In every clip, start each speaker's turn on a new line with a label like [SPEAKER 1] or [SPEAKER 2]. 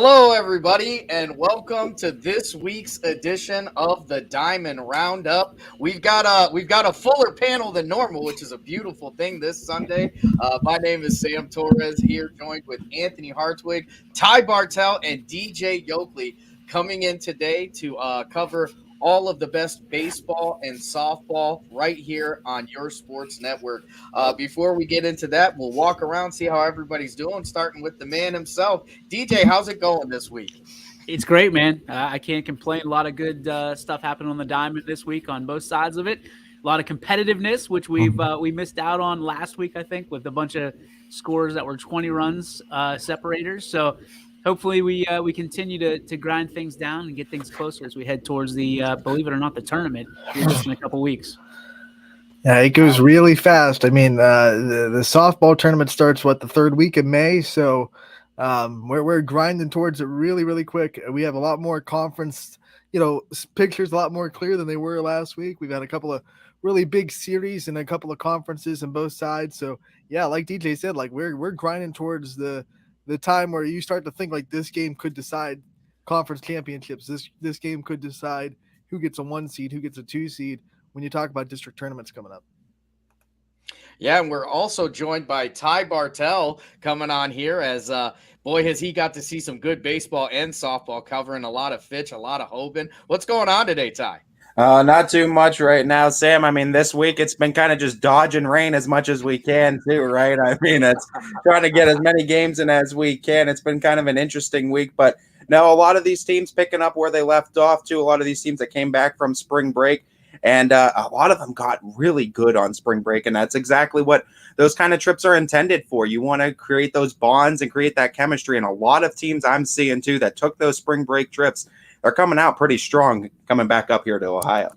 [SPEAKER 1] Hello, everybody, and welcome to this week's edition of the Diamond Roundup. We've got a fuller panel than normal, which is a beautiful thing this Sunday. My name is Sam Torres here, joined with Anthony Hartwig, Ty Bartell, and DJ Yoakley, coming in today to cover all of the best baseball and softball right here on your sports network. Before we get into that, we'll walk around, see how everybody's doing, starting with the man himself. DJ, how's it going this week?
[SPEAKER 2] It's great, man. I can't complain. A lot of good stuff happened on the diamond this week on both sides of it. A lot of competitiveness, which we missed out on last week, I think, with a bunch of scores that were 20 runs separators. So hopefully we continue to grind things down and get things closer as we head towards the believe it or not, the tournament here just in a couple weeks.
[SPEAKER 3] Yeah, it goes really fast. I mean, the softball tournament starts the third week of May, so we're grinding towards it really, really quick. We have a lot more conference, pictures a lot more clear than they were last week. We've had a couple of really big series and a couple of conferences on both sides. So yeah, like DJ said, we're grinding towards the time where you start to think this game could decide conference championships. This game could decide who gets a 1 seed, who gets a 2 seed. When you talk about district tournaments coming up.
[SPEAKER 1] Yeah, and we're also joined by Ty Bartell coming on here as boy, has he got to see some good baseball and softball, covering a lot of Fitch, a lot of Hoban. What's going on today, Ty?
[SPEAKER 4] Not too much right now, Sam. I mean, this week it's been kind of just dodging rain as much as we can too, right? I mean, it's trying to get as many games in as we can. It's been kind of an interesting week, but no, a lot of these teams picking up where they left off too. A lot of these teams that came back from spring break. And a lot of them got really good on spring break, and that's exactly what those kind of trips are intended for. You want to create those bonds and create that chemistry, and a lot of teams I'm seeing, too, that took those spring break trips are coming out pretty strong coming back up here to Ohio.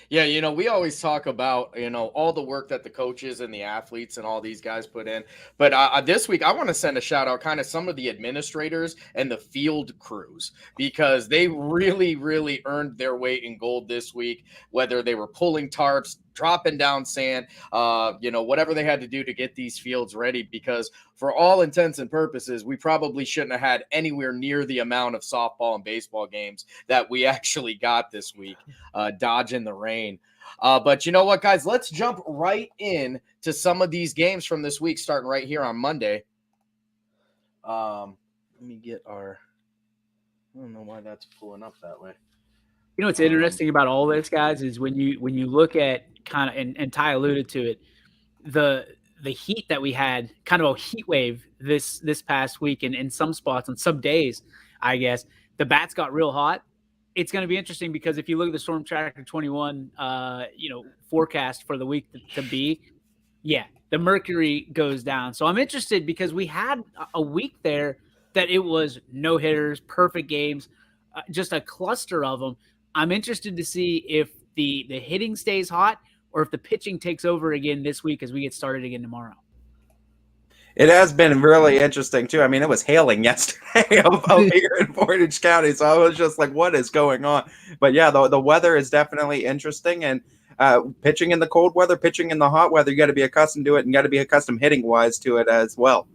[SPEAKER 1] Yeah, we always talk about, all the work that the coaches and the athletes and all these guys put in. But this week, I want to send a shout out kind of some of the administrators and the field crews, because they really, really earned their weight in gold this week, whether they were pulling tarps, dropping down sand, whatever they had to do to get these fields ready, because for all intents and purposes, we probably shouldn't have had anywhere near the amount of softball and baseball games that we actually got this week, dodging the rain. But you know what, guys, let's jump right in to some of these games from this week, starting right here on Monday. Let me get I don't know why that's pulling up that way.
[SPEAKER 2] What's interesting about all this, guys, is when you look at kind of, and Ty alluded to it, the heat that we had, kind of a heat wave this past week, and in some spots on some days, I guess the bats got real hot. It's going to be interesting because if you look at the Storm Tracker 21, forecast for the week to be, the mercury goes down. So I'm interested because we had a week there that it was no hitters, perfect games, just a cluster of them. I'm interested to see if the hitting stays hot or if the pitching takes over again this week as we get started again tomorrow.
[SPEAKER 4] It has been really interesting, too. I mean, it was hailing yesterday out here in Portage County, so I was just like, what is going on? But, yeah, the weather is definitely interesting, and pitching in the cold weather, pitching in the hot weather, you got to be accustomed to it and got to be accustomed hitting-wise to it as well.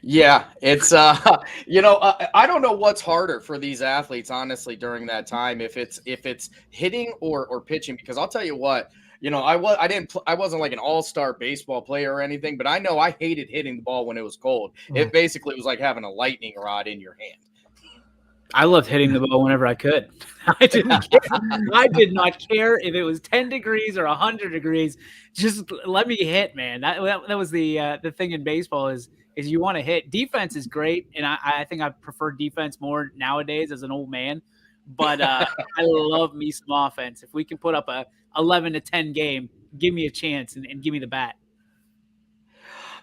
[SPEAKER 1] Yeah, it's I don't know what's harder for these athletes, honestly, during that time, if it's hitting or pitching, because I'll tell you what, I wasn't like an all-star baseball player or anything, but I know I hated hitting the ball when it was cold. It basically was like having a lightning rod in your hand.
[SPEAKER 2] I loved hitting the ball whenever I could. I didn't care. I did not care if it was 10 degrees or 100 degrees. Just let me hit, man. That was the thing in baseball is you want to hit. Defense is great, and I think I prefer defense more nowadays as an old man. But I love me some offense. If we can put up a 11-10 game, give me a chance and give me the bat.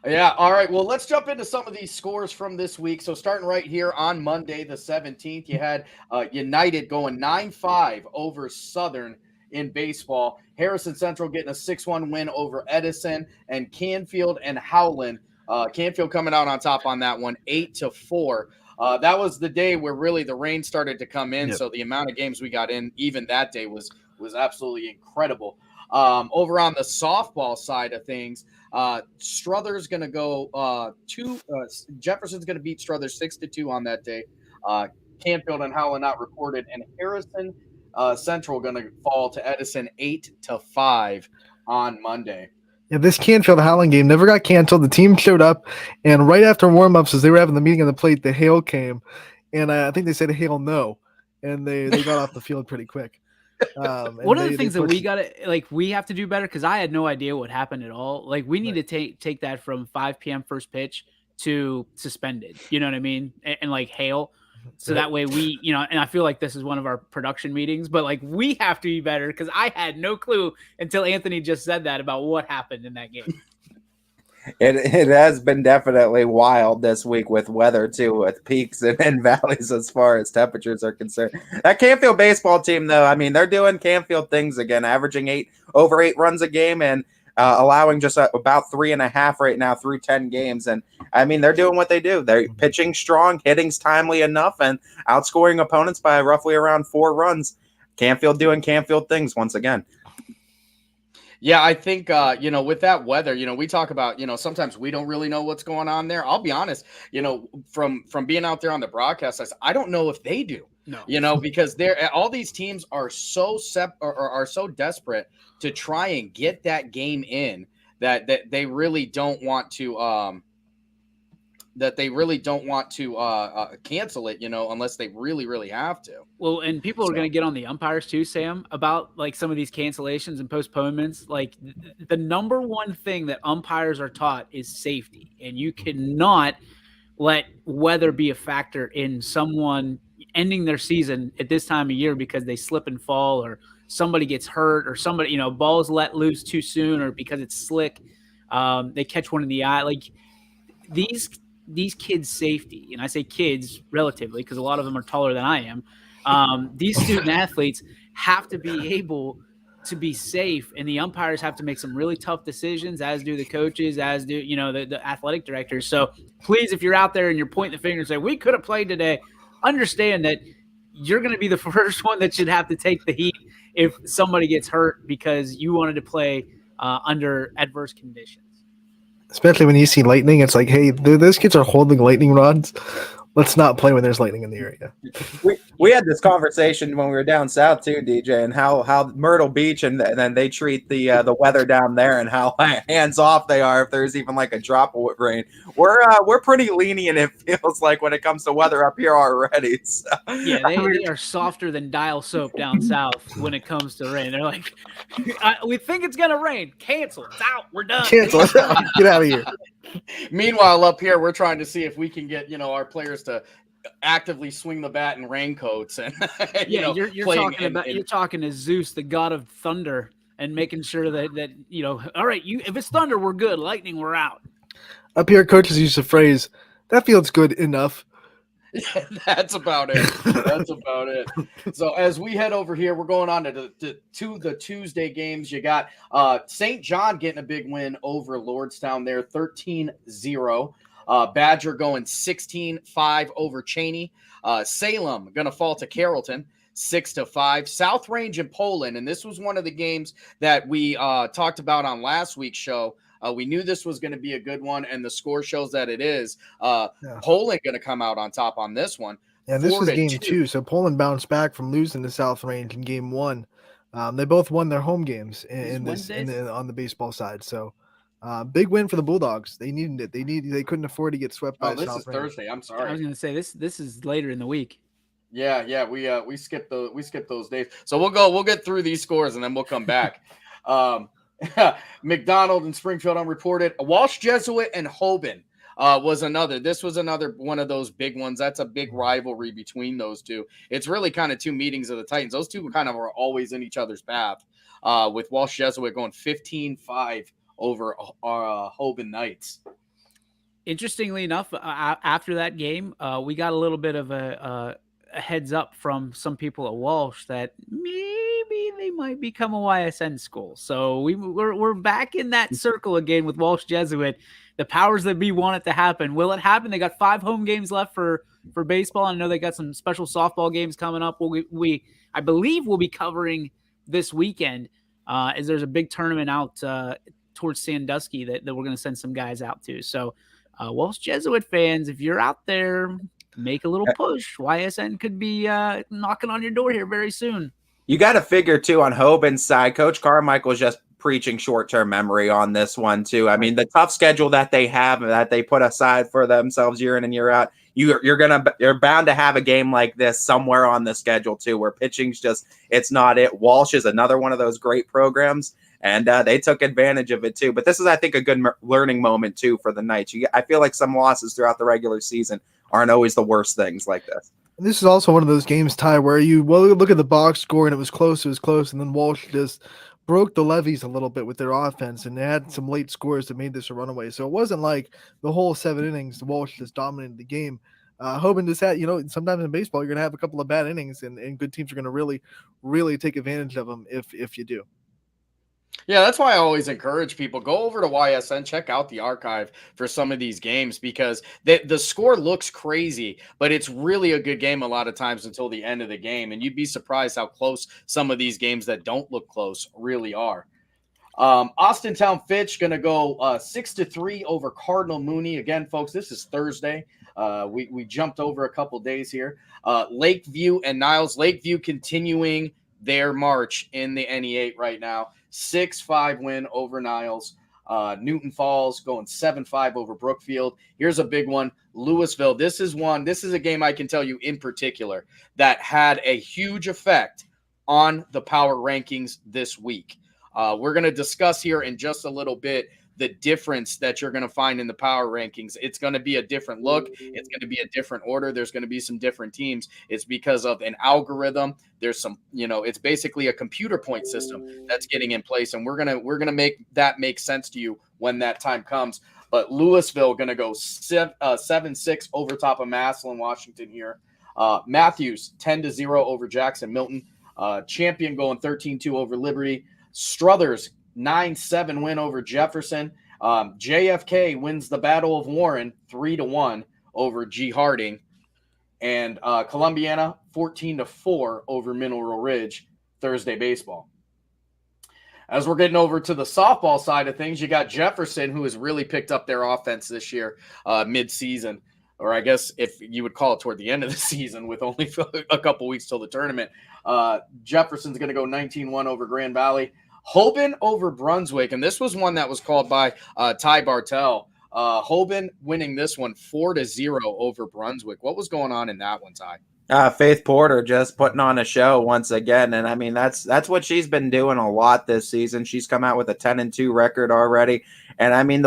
[SPEAKER 1] Yeah, all right. Well, let's jump into some of these scores from this week. So starting right here on Monday, the 17th, you had United going 9-5 over Southern in baseball. Harrison Central getting a 6-1 win over Edison, and Canfield and Howland. Canfield coming out on top on that one, 8-4. That was the day where really the rain started to come in. Yep. So the amount of games we got in even that day was absolutely incredible. Over on the softball side of things, Strother's going to go Jefferson's going to beat Struthers 6-2 on that day. Canfield and Howland not reported, and Harrison Central going to fall to Edison 8-5 on Monday.
[SPEAKER 3] Yeah, this Canfield Howland game never got canceled. The team showed up, and right after warm-ups, as they were having the meeting on the plate, the hail came, and I think they said hail no, and they got off the field pretty quick.
[SPEAKER 2] One of the things that we have to do better, because I had no idea what happened at all. Like, we need to take that from 5 p.m. first pitch to suspended. You know what I mean? And like hail. So that way we, and I feel like this is one of our production meetings, but like we have to be better, because I had no clue until Anthony just said that about what happened in that game.
[SPEAKER 4] It has been definitely wild this week with weather too, with peaks and valleys as far as temperatures are concerned. That Canfield baseball team, though, I mean, they're doing Canfield things again, averaging over 8 runs a game and allowing just about 3.5 right now through 10 games. And I mean, they're doing what they do. They're pitching strong, hitting's timely enough, and outscoring opponents by roughly around 4 runs. Canfield doing Canfield things once again.
[SPEAKER 1] Yeah, I think, with that weather, we talk about, sometimes we don't really know what's going on there. I'll be honest, from being out there on the broadcast, I don't know if they do. No. Because all these teams are so are so desperate to try and get that game in that they really don't want to cancel it, unless they really, really have to.
[SPEAKER 2] Well, and people are going to get on the umpires too, Sam, about like some of these cancellations and postponements. Like the number one thing that umpires are taught is safety, and you cannot let weather be a factor in someone ending their season at this time of year because they slip and fall, or somebody gets hurt, or somebody, balls let loose too soon, or because it's slick, they catch one in the eye. Like these kids' safety, and I say kids relatively because a lot of them are taller than I am. These student athletes have to be able to be safe, and the umpires have to make some really tough decisions, as do the coaches, as do the athletic directors. So please, if you're out there and you're pointing the finger and say we could have played today, understand that you're going to be the first one that should have to take the heat if somebody gets hurt because you wanted to play under adverse conditions.
[SPEAKER 3] Especially when you see lightning, it's like, hey, those kids are holding lightning rods. Let's not play when there's lightning in the area.
[SPEAKER 4] We had this conversation when we were down south too, DJ, and how Myrtle Beach and then they treat the weather down there, and how hands off they are if there's even like a drop of rain. We're pretty lenient, it feels like, when it comes to weather up here already. So,
[SPEAKER 2] yeah, they are softer than dial soap down south when it comes to rain. They're like, we think it's gonna rain. Cancel. It's out. We're done.
[SPEAKER 3] Cancel. Get out of here.
[SPEAKER 1] Meanwhile, up here, we're trying to see if we can get our players to actively swing the bat in raincoats and
[SPEAKER 2] you're talking to Zeus, the god of thunder, and making sure that all right, if it's thunder, we're good. Lightning, we're out.
[SPEAKER 3] Up here, coaches use the phrase, "That feels good enough."
[SPEAKER 1] That's about it. That's about it. So as we head over here, we're going on to the Tuesday games. You got St. John getting a big win over Lordstown there, 13-0. Badger going 16-5 over Cheney. Salem going to fall to Carrollton, 6-5. South Range and Poland, and this was one of the games that we talked about on last week's show. We knew this was going to be a good one, and the score shows that it is. Poland going to come out on top on this one.
[SPEAKER 3] Yeah, this was game 2, so Poland bounced back from losing to South Range in game 1. They both won their home games on the baseball side. So big win for the Bulldogs. They needed it. They couldn't afford to get swept by South Range.
[SPEAKER 1] This is Thursday. I'm sorry.
[SPEAKER 2] I was going to say this is later in the week.
[SPEAKER 1] Yeah. We skipped those days. So we'll get through these scores and then we'll come back. McDonald and Springfield unreported. Walsh Jesuit and Hoban was another. This was another one of those big ones. That's a big rivalry between those two. It's really kind of two meetings of the Titans. Those two kind of are always in each other's path. With Walsh Jesuit going 15-5 over Hoban Knights.
[SPEAKER 2] Interestingly enough, after that game, we got a little bit of a heads up from some people at Walsh that maybe they might become a YSN school. So we're back in that circle again with Walsh Jesuit. The powers that be want it to happen. Will it happen? They got 5 home games left for baseball. I know they got some special softball games coming up. I believe we'll be covering this weekend. as there's a big tournament out towards Sandusky that we're going to send some guys out to. So, Welsh Jesuit fans, if you're out there, make a little push. YSN could be knocking on your door here very soon.
[SPEAKER 4] You got to figure, too, on Hoban's side. Coach Carmichael's just preaching short-term memory on this one, too. I mean, the tough schedule that they have, that they put aside for themselves year in and year out, you're bound to have a game like this somewhere on the schedule, too, where pitching's just, it's not it. Walsh is another one of those great programs, and they took advantage of it, too. But this is, I think, a good learning moment, too, for the Knights. I feel like some losses throughout the regular season aren't always the worst things like this.
[SPEAKER 3] This is also one of those games, Ty, where you look at the box score and it was close, and then Walsh just broke the levees a little bit with their offense, and they had some late scores that made this a runaway. So it wasn't like the whole 7 innings, Walsh just dominated the game. Hoban just had, sometimes in baseball, you're going to have a couple of bad innings, and good teams are going to really, really take advantage of them if you do.
[SPEAKER 1] Yeah, that's why I always encourage people, go over to YSN, check out the archive for some of these games, because the score looks crazy, but it's really a good game a lot of times until the end of the game. And you'd be surprised how close some of these games that don't look close really are. Austintown Fitch going to go 6-3 over Cardinal Mooney. Again, folks, this is Thursday. We jumped over a couple days here. Lakeview and Niles. Lakeview continuing their march in the NE8 right now. 6-5 win over Niles. Newton Falls going 7-5 over Brookfield. Here's a big one. Louisville. This is a game I can tell you in particular that had a huge effect on the power rankings this week. We're going to discuss here in just a little bit the difference that you're going to find in the power rankings. It's going to be a different look. It's going to be a different order. There's going to be some different teams. It's because of an algorithm. There's some, it's basically a computer point system that's getting in place, and we're going to make that make sense to you when that time comes. But Louisville going to go 7-6 over top of Massillon, Washington here. Matthews 10-0 over Jackson Milton. Champion going 13-2 over Liberty. Struthers 9-7 win over Jefferson. JFK wins the Battle of Warren 3-1 over G Harding. And Columbiana 14-4 over Mineral Ridge Thursday baseball. As we're getting over to the softball side of things, you got Jefferson, who has really picked up their offense this year mid-season, or I guess if you would call it toward the end of the season with only a couple weeks till the tournament. Jefferson's going to go 19-1 over Grand Valley. Hoban over Brunswick, and this was one that was called by Ty Bartel. Hoban winning this one 4-0 over Brunswick. What was going on in that one, Ty?
[SPEAKER 4] Faith Porter just putting on a show once again, and I mean that's what she's been doing a lot this season. She's come out with a 10-2 record already, and I mean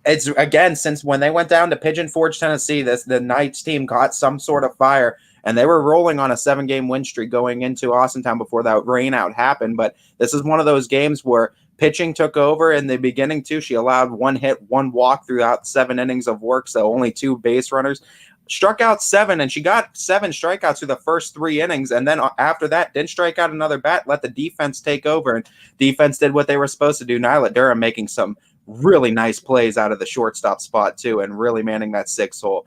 [SPEAKER 4] it's again since when they went down to Pigeon Forge, Tennessee. The Knights team caught some sort of fire. And they were rolling on a 7-game win streak going into Austintown before that rain out happened. But this is one of those games where pitching took over in the beginning, too. She allowed 1 hit, 1 walk throughout 7 innings of work, so only 2 base runners. Struck out 7, and she got 7 strikeouts through the first 3 innings. And then after that, didn't strike out another bat, let the defense take over. And defense did what they were supposed to do. Nyla Durham making some really nice plays out of the shortstop spot too, and really manning that 6 hole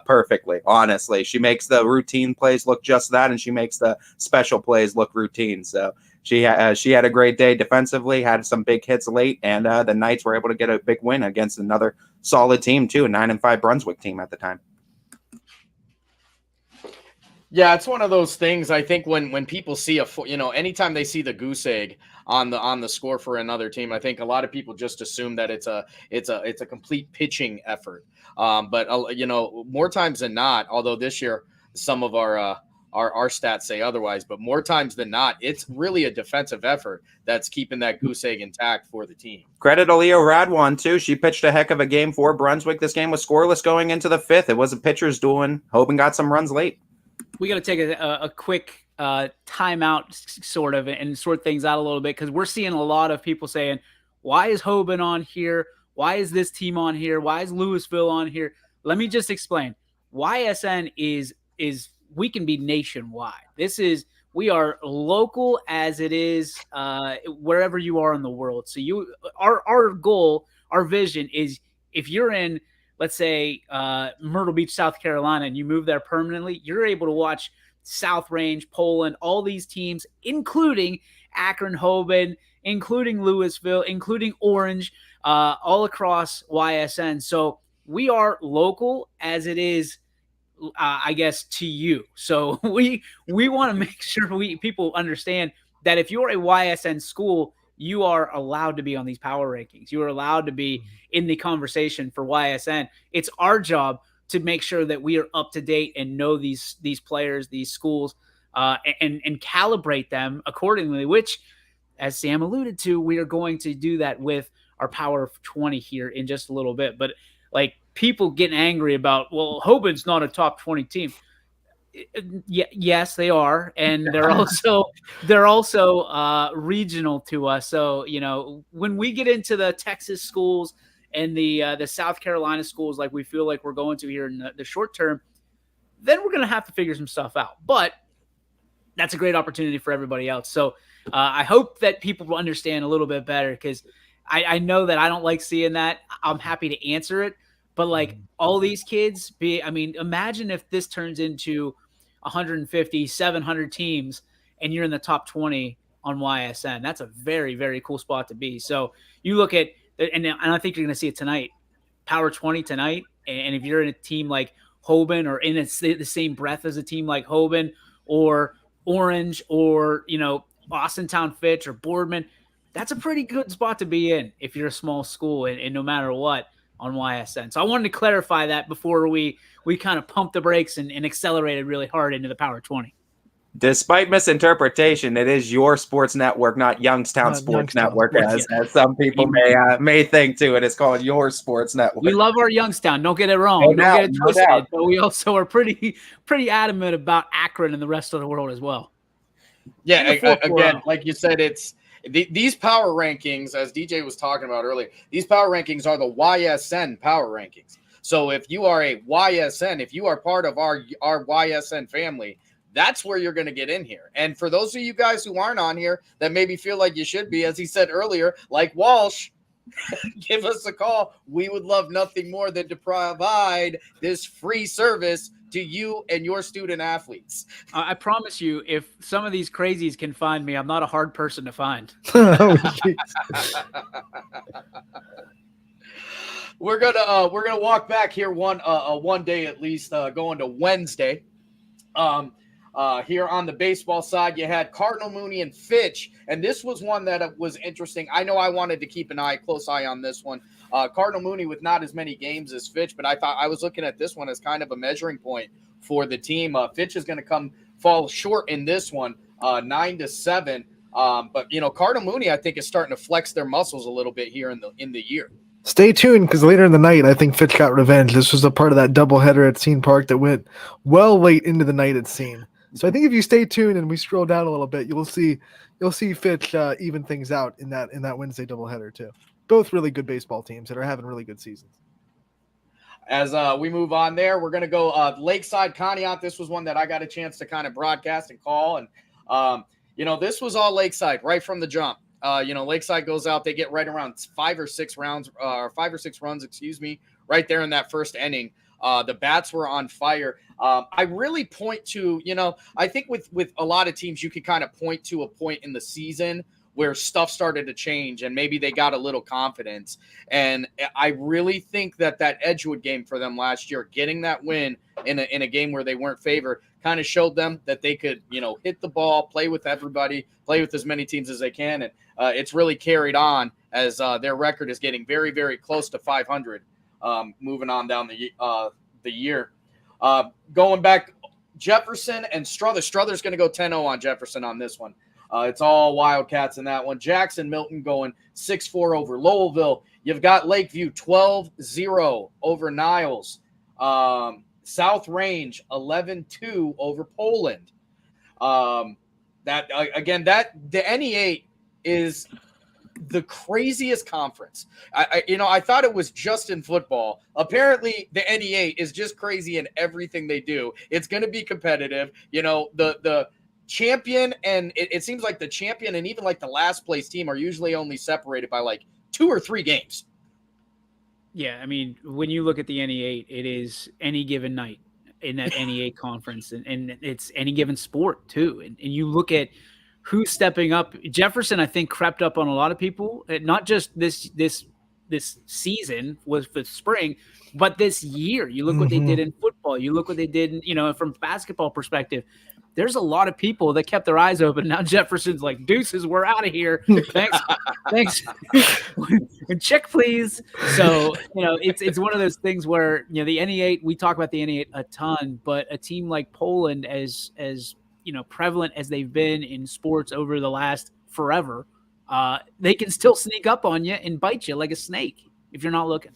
[SPEAKER 4] perfectly. Honestly, she makes the routine plays look just that, and she makes the special plays look routine. So she had a great day defensively, had some big hits late, and the Knights were able to get a big win against another solid team too, a 9-5 Brunswick team at the time.
[SPEAKER 1] Yeah, it's one of those things. I think when people see anytime they see the goose egg on the score for another team, I think a lot of people just assume that it's a complete pitching effort. But more times than not, although this year some of our stats say otherwise, but more times than not, it's really a defensive effort that's keeping that goose egg intact for the team.
[SPEAKER 4] Credit to Leo Radwan too. She pitched a heck of a game for Brunswick. This game was scoreless going into the 5th. It was a pitcher's duel, and Hoban got some runs late.
[SPEAKER 2] We got to take a quick timeout sort of and sort things out a little bit, because we're seeing a lot of people saying, why is Hoban on here? Why is this team on here? Why is Louisville on here? Let me just explain. YSN is we can be nationwide. We are local as it is wherever you are in the world. So our goal, our vision is, if you're in, let's say, Myrtle Beach, South Carolina, and you move there permanently, you're able to watch South Range, Poland, all these teams, including Akron, Hoban, including Louisville, including Orange, all across YSN. So we are local as it is, I guess, to you. So we want to make sure people understand that if you're a YSN school, you are allowed to be on these power rankings. You are allowed to be in the conversation for YSN. It's our job to make sure that we are up to date and know these players, these schools, and calibrate them accordingly, which, as Sam alluded to, we are going to do that with our Power 20 here in just a little bit. But like, people getting angry about, well, Hoban's not a top 20 team. Yes, they are, and they're also regional to us. So, you know, when we get into the Texas schools and the South Carolina schools, like we feel like we're going to here in the short term, then we're going to have to figure some stuff out. But that's a great opportunity for everybody else. So I hope that people will understand a little bit better, because I know that I don't like seeing that. I'm happy to answer it. But like, all these kids imagine if this turns into 150, 700 teams and you're in the top 20 on YSN. That's a very, very cool spot to be. So you look at, and I think you're going to see it tonight, Power 20 tonight. And if you're in a team like Hoban, or in the same breath as a team like Hoban or Orange, or, you know, Austintown Fitch or Boardman, that's a pretty good spot to be in if you're a small school, and no matter what, on YSN. So I wanted to clarify that before we kind of pumped the brakes and accelerated really hard into the Power 20.
[SPEAKER 4] Despite misinterpretation, it is your sports network, not Youngstown Sports Network, as some people may think too. It is called your sports network.
[SPEAKER 2] We love our Youngstown. Don't get it wrong. Don't get it twisted. But we also are pretty adamant about Akron and the rest of the world as well.
[SPEAKER 1] Yeah, again, like you said, it's these power rankings, as DJ was talking about earlier, these power rankings are the YSN power rankings. So if you are a YSN, if you are part of our YSN family, that's where you're going to get in here. And for those of you guys who aren't on here that maybe feel like you should be, as he said earlier, like Walsh, give us a call. We would love nothing more than to provide this free service to you and your student athletes.
[SPEAKER 2] I promise you, if some of these crazies can find me, I'm not a hard person to find.
[SPEAKER 1] We're gonna walk back here one day at least, going to Wednesday. Here on the baseball side, you had Cardinal Mooney and Fitch, and this was one that was interesting. I know I wanted to keep an close eye on this one. Cardinal Mooney with not as many games as Fitch, but I thought I was looking at this one as kind of a measuring point for the team. Fitch is going to fall short in this one, 9-7. But you know, Cardinal Mooney, I think, is starting to flex their muscles a little bit here in the year.
[SPEAKER 3] Stay tuned, because later in the night, I think Fitch got revenge. This was a part of that doubleheader at Scene Park that went well late into the night at Scene. So I think if you stay tuned and we scroll down a little bit, you'll see Fitch even things out in that Wednesday doubleheader too. Both really good baseball teams that are having really good seasons.
[SPEAKER 1] As we move on there, we're going to go Lakeside Conneaut. This was one that I got a chance to kind of broadcast and call. And, you know, this was all Lakeside right from the jump. You know, Lakeside goes out. They get right around 5 or 6 runs, right there in that first inning. The bats were on fire. I really point to, you know, I think with a lot of teams, you can kind of point to a point in the season where stuff started to change and maybe they got a little confidence. And I really think that Edgewood game for them last year, getting that win in a game where they weren't favored, kind of showed them that they could, you know, hit the ball, play with everybody, play with as many teams as they can. And it's really carried on as their record is getting very, very close to 500, moving on down the year. Going back, Jefferson and Struthers. Struthers going to go 10-0 on Jefferson on this one. It's all Wildcats in that one. Jackson Milton going 6-4 over Lowellville. You've got Lakeview 12-0 over Niles. South Range 11-2 over Poland. The NE8 is the craziest conference. I thought it was just in football. Apparently, the NE8 is just crazy in everything they do. It's going to be competitive. You know, the champion, and it seems like the champion and even like the last place team are usually only separated by like 2 or 3 games.
[SPEAKER 2] Yeah, I mean, when you look at the NE8, it is any given night in that NE8 conference, and it's any given sport too. And you look at who's stepping up. Jefferson, I think, crept up on a lot of people, not just this season was for spring, but this year. You look what they did in football. You look what they did, from basketball perspective. There's a lot of people that kept their eyes open. Now Jefferson's like, deuces, we're out of here. Thanks. Check, please. So, it's one of those things where, the NE8, we talk about the NE8 a ton, but a team like Poland, as prevalent as they've been in sports over the last forever, they can still sneak up on you and bite you like a snake if you're not looking.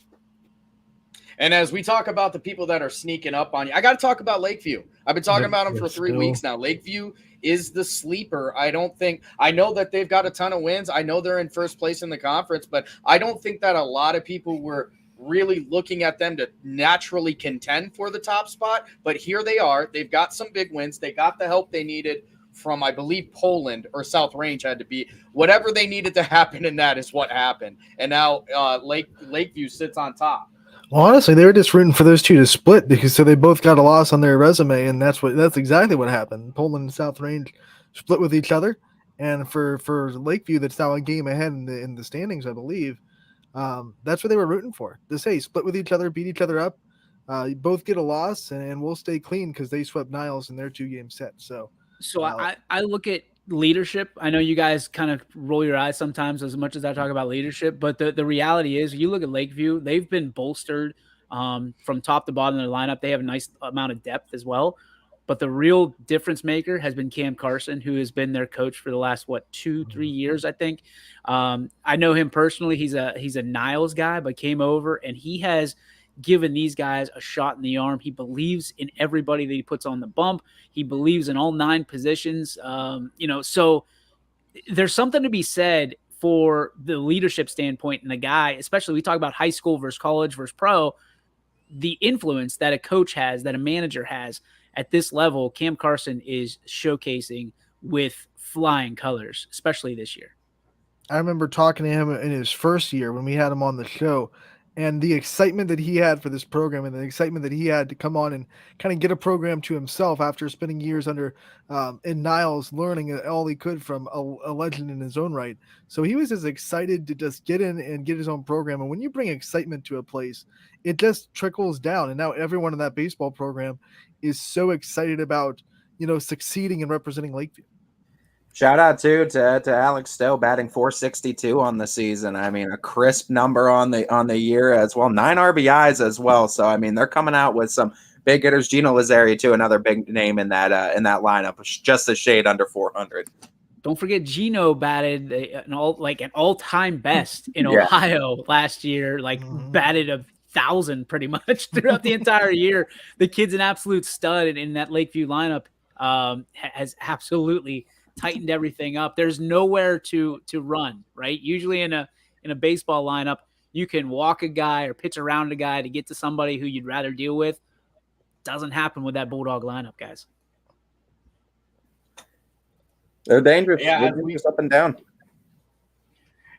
[SPEAKER 1] And as we talk about the people that are sneaking up on you, I got to talk about Lakeview. I've been talking about them for 3 weeks now. Lakeview is the sleeper. I know that they've got a ton of wins. I know they're in first place in the conference, but I don't think that a lot of people were really looking at them to naturally contend for the top spot. But here they are. They've got some big wins. They got the help they needed from, I believe, Poland or South Range had to be. Whatever they needed to happen in that is what happened. And now Lakeview sits on top.
[SPEAKER 3] Well, honestly, they were just rooting for those two to split because so they both got a loss on their resume, and that's exactly what happened. Poland and South Range split with each other, and for Lakeview, that's now a game ahead in the standings, I believe. That's what they were rooting for. To say split with each other, beat each other up, you both get a loss, and we'll stay clean because they swept Niles in their 2-game set. So
[SPEAKER 2] I look at leadership. I know you guys kind of roll your eyes sometimes as much as I talk about leadership, but the reality is you look at Lakeview, they've been bolstered from top to bottom of their lineup. They have a nice amount of depth as well. But the real difference maker has been Cam Carson, who has been their coach for the last, 2-3 years, I think. I know him personally. He's a Niles guy, but came over and he has given these guys a shot in the arm. He believes in everybody that he puts on the bump. He believes in all 9 positions. So there's something to be said for the leadership standpoint and the guy, especially we talk about high school versus college versus pro, the influence that a coach has, that a manager has at this level. Cam Carson is showcasing with flying colors, especially this year.
[SPEAKER 3] I remember talking to him in his first year when we had him on the show, and the excitement that he had for this program and the excitement that he had to come on and kind of get a program to himself after spending years under in Niles, learning all he could from a legend in his own right. So he was as excited to just get in and get his own program. And when you bring excitement to a place, it just trickles down. And now everyone in that baseball program is so excited about, succeeding and representing Lakeview.
[SPEAKER 4] Shout out to Alex Stowe, batting .462 on the season. I mean, a crisp number on the year as well. 9 RBIs as well. So I mean, they're coming out with some big hitters. Gino Lazzari too, another big name in that lineup, just a shade under 400.
[SPEAKER 2] Don't forget Gino batted an all-time best in Ohio last year. Batted 1,000 pretty much throughout the entire year. The kid's an absolute stud, and in that Lakeview lineup has absolutely tightened everything up. There's nowhere to run, right? Usually in a baseball lineup, you can walk a guy or pitch around a guy to get to somebody who you'd rather deal with. Doesn't happen with that Bulldog lineup, guys.
[SPEAKER 4] They're dangerous. Yeah, they're dangerous up and down.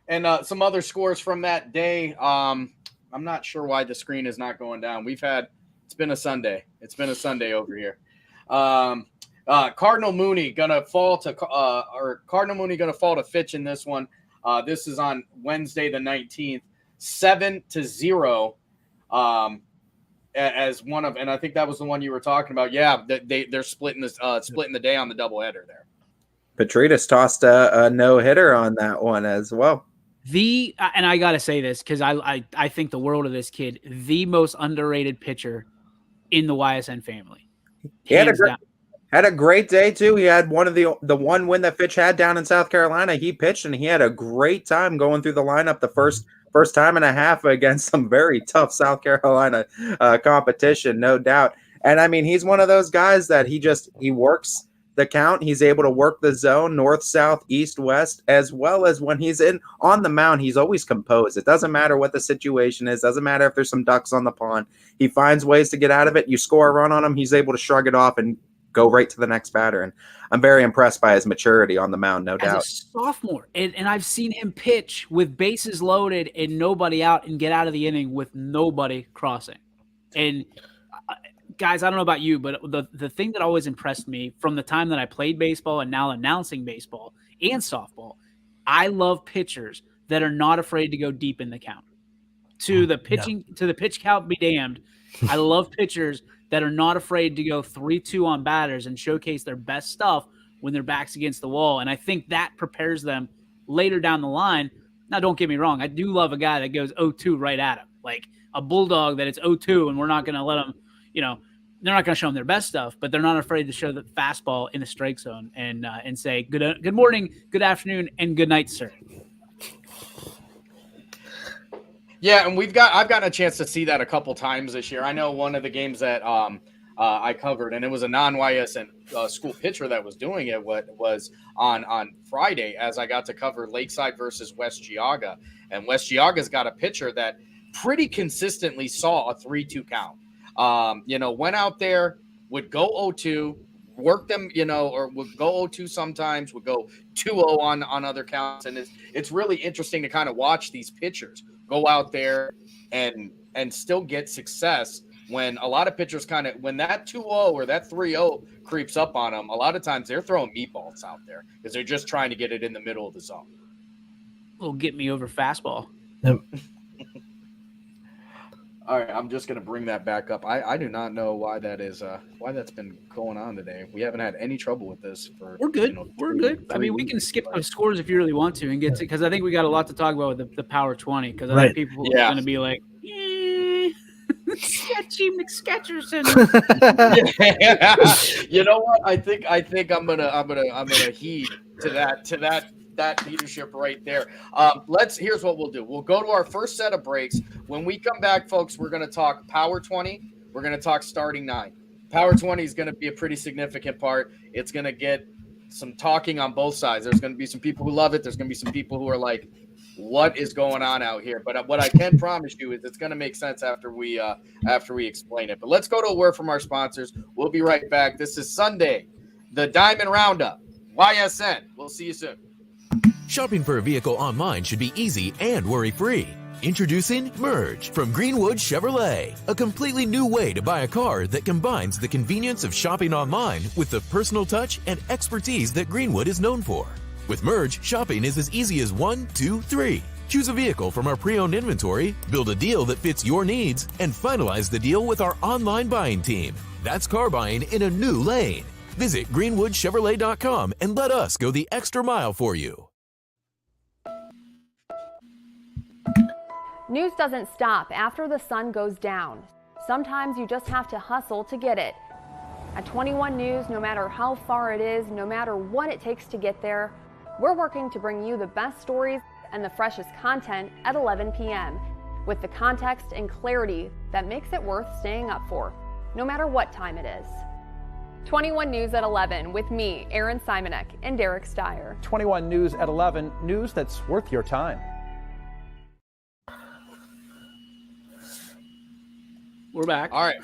[SPEAKER 1] And some other scores from that day. I'm not sure why the screen is not going down. It's been a Sunday. It's been a Sunday over here. Cardinal Mooney gonna fall to Fitch in this one. This is on Wednesday the 19th, 7-0. As one of, and I think that was the one you were talking about. Yeah, they're splitting the day on the doubleheader there.
[SPEAKER 4] Petritas tossed a no hitter on that one as well.
[SPEAKER 2] And I gotta say this because I think the world of this kid, the most underrated pitcher in the YSN family.
[SPEAKER 4] He had a great day too. He had one of the one win that Fitch had down in South Carolina. He pitched and he had a great time going through the lineup the first time and a half against some very tough South Carolina competition, no doubt. And I mean, he's one of those guys that he works the count. He's able to work the zone, north, south, east, west, as well as when he's on the mound, he's always composed. It doesn't matter what the situation is. Doesn't matter if there's some ducks on the pond. He finds ways to get out of it. You score a run on him, he's able to shrug it off and go right to the next batter. And I'm very impressed by his maturity on the mound, no doubt.
[SPEAKER 2] As a sophomore, and I've seen him pitch with bases loaded and nobody out and get out of the inning with nobody crossing. And guys, I don't know about you, but the thing that always impressed me from the time that I played baseball and now announcing baseball and softball. I love pitchers that are not afraid to go deep in the count. To the pitch count be damned. I love pitchers that are not afraid to go 3-2 on batters and showcase their best stuff when their back's against the wall. And I think that prepares them later down the line. Now, don't get me wrong. I do love a guy that goes 0-2 right at him. Like a bulldog that it's 0-2 and we're not going to let them, they're not going to show them their best stuff, but they're not afraid to show the fastball in the strike zone and say, good morning, good afternoon, and good night, sir.
[SPEAKER 1] Yeah, and I've gotten a chance to see that a couple times this year. I know one of the games that I covered, and it was a non-Ysn school pitcher that was doing it. What was on Friday, as I got to cover Lakeside versus West Geauga, and West Geauga's got a pitcher that pretty consistently saw a 3-2 count. Went out there, would go 0-2, work them, or would go 0-2 sometimes, would go 2-0 on other counts, and it's really interesting to kind of watch these pitchers go out there and still get success when a lot of pitchers when that 2-0 or that 3-0 creeps up on them, a lot of times they're throwing meatballs out there because they're just trying to get it in the middle of the zone.
[SPEAKER 2] Will get me over fastball.
[SPEAKER 3] Yep.
[SPEAKER 1] All right, I'm just going to bring that back up. I do not know why that is. Why that's been going on today. We haven't had any trouble with this for.
[SPEAKER 2] We're good. We're good. I mean, we can skip those scores if you really want to and get to, because I think we got a lot to talk about with the Power 20. Because I think people are going to be like, sketchy McSketcherson.
[SPEAKER 1] You know what? I think I'm gonna heed to that leadership right there. Here's what we'll do. We'll go to our first set of breaks. When we come back, folks, we're going to talk Power 20. We're going to talk starting 9. Power 20 is going to be a pretty significant part. It's going to get some talking on both sides. There's going to be some people who love it. There's going to be some people who are like, what is going on out here? But what I can promise you is it's going to make sense after we explain it. But let's go to a word from our sponsors. We'll be right back. This is Sunday, the Diamond Roundup, YSN. We'll see you soon.
[SPEAKER 5] Shopping for a vehicle online should be easy and worry-free. Introducing Merge from Greenwood Chevrolet, a completely new way to buy a car that combines the convenience of shopping online with the personal touch and expertise that Greenwood is known for. With Merge, shopping is as easy as 1, 2, 3. Choose a vehicle from our pre-owned inventory, build a deal that fits your needs, and finalize the deal with our online buying team. That's car buying in a new lane. Visit greenwoodchevrolet.com and let us go the extra mile for you.
[SPEAKER 6] News doesn't stop after the sun goes down. Sometimes you just have to hustle to get it. At 21 News, no matter how far it is, no matter what it takes to get there, we're working to bring you the best stories and the freshest content at 11 p.m. with the context and clarity that makes it worth staying up for, no matter what time it is. 21 News at 11 with me, Erin Simonek, and Derek Steyer.
[SPEAKER 7] 21 News at 11, news that's worth your time.
[SPEAKER 2] We're back.
[SPEAKER 1] All right.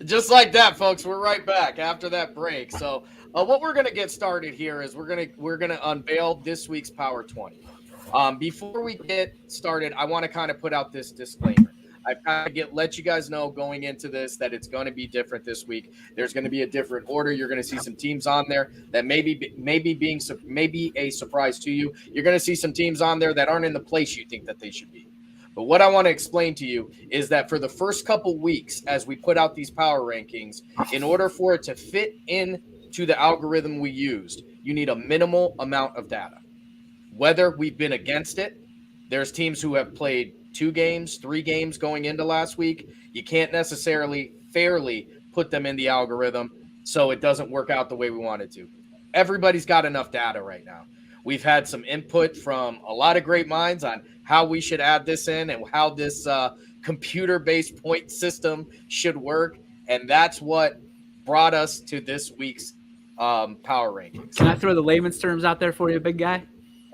[SPEAKER 1] Just like that, folks. We're right back after that break. So what we're going to get started here is we're going to unveil this week's Power 20. Before we get started, I want to kind of put out this disclaimer. I kind of let you guys know going into this that it's going to be different this week. There's going to be a different order. You're going to see some teams on there that maybe a surprise to you. You're going to see some teams on there that aren't in the place you think that they should be. But what I want to explain to you is that for the first couple weeks, as we put out these power rankings, in order for it to fit into the algorithm we used, you need a minimal amount of data. Whether we've been against it, there's teams who have played 2 games, 3 games going into last week. You can't necessarily fairly put them in the algorithm, so it doesn't work out the way we want it to. Everybody's got enough data right now. We've had some input from a lot of great minds on how we should add this in and how this computer-based point system should work. And that's what brought us to this week's power rankings.
[SPEAKER 2] Can I throw the layman's terms out there for you, big guy?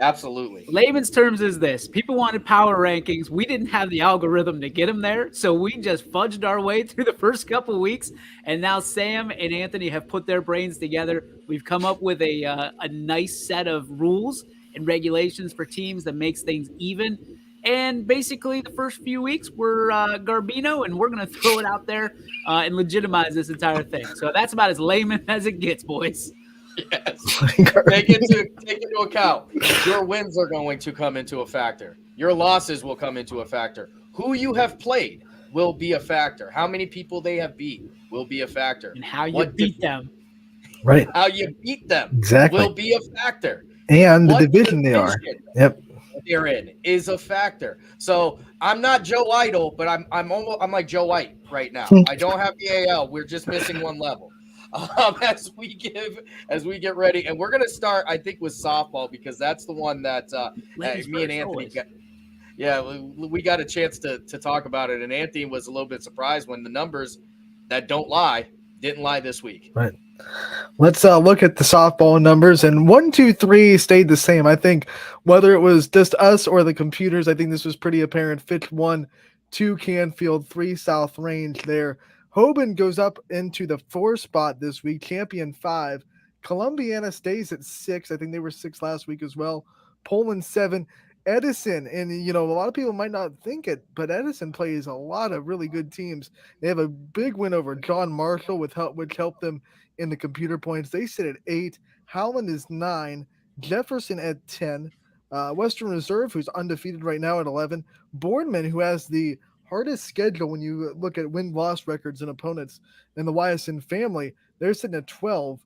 [SPEAKER 1] Absolutely.
[SPEAKER 2] Layman's terms is this. People wanted power rankings. We didn't have the algorithm to get them there, so we just fudged our way through the first couple weeks, and now Sam and Anthony have put their brains together. We've come up with a nice set of rules and regulations for teams that makes things even. And basically, the first few weeks, we're Garbino, and we're going to throw it out there and legitimize this entire thing. So that's about as layman as it gets, boys.
[SPEAKER 1] Yes. Take into account your wins are going to come into a factor. Your losses will come into a factor. Who you have played will be a factor. How many people they have beat will be a factor.
[SPEAKER 2] And how you beat them.
[SPEAKER 3] Right.
[SPEAKER 1] How you beat them
[SPEAKER 3] Exactly.
[SPEAKER 1] will be a factor.
[SPEAKER 3] And the
[SPEAKER 1] What
[SPEAKER 3] division they are.
[SPEAKER 1] division
[SPEAKER 3] Yep.
[SPEAKER 1] they're in is a factor. So I'm not Joe Idle, but I'm like Joe White right now. I don't have the AL. We're just missing one level. As we get ready, and we're gonna start, I think, with softball because that's the one that me and Anthony got. Yeah, we got a chance to talk about it, and Anthony was a little bit surprised when the numbers that don't lie didn't lie this week.
[SPEAKER 3] Right. Let's look at the softball numbers, and 1, 2, 3 stayed the same. I think whether it was just us or the computers, I think this was pretty apparent. Fitch 1, 2 Canfield, 3 South Range there. Hoban goes up into the 4 spot this week, champion 5. Columbiana stays at 6. I think they were 6 last week as well. Poland 7. Edison, and a lot of people might not think it, but Edison plays a lot of really good teams. They have a big win over John Marshall which helped them in the computer points. They sit at 8. Howland is 9. Jefferson at 10. Western Reserve, who's undefeated right now, at 11. Boardman, who has the hardest schedule when you look at win-loss records and opponents in the Ysn family, they're sitting at 12.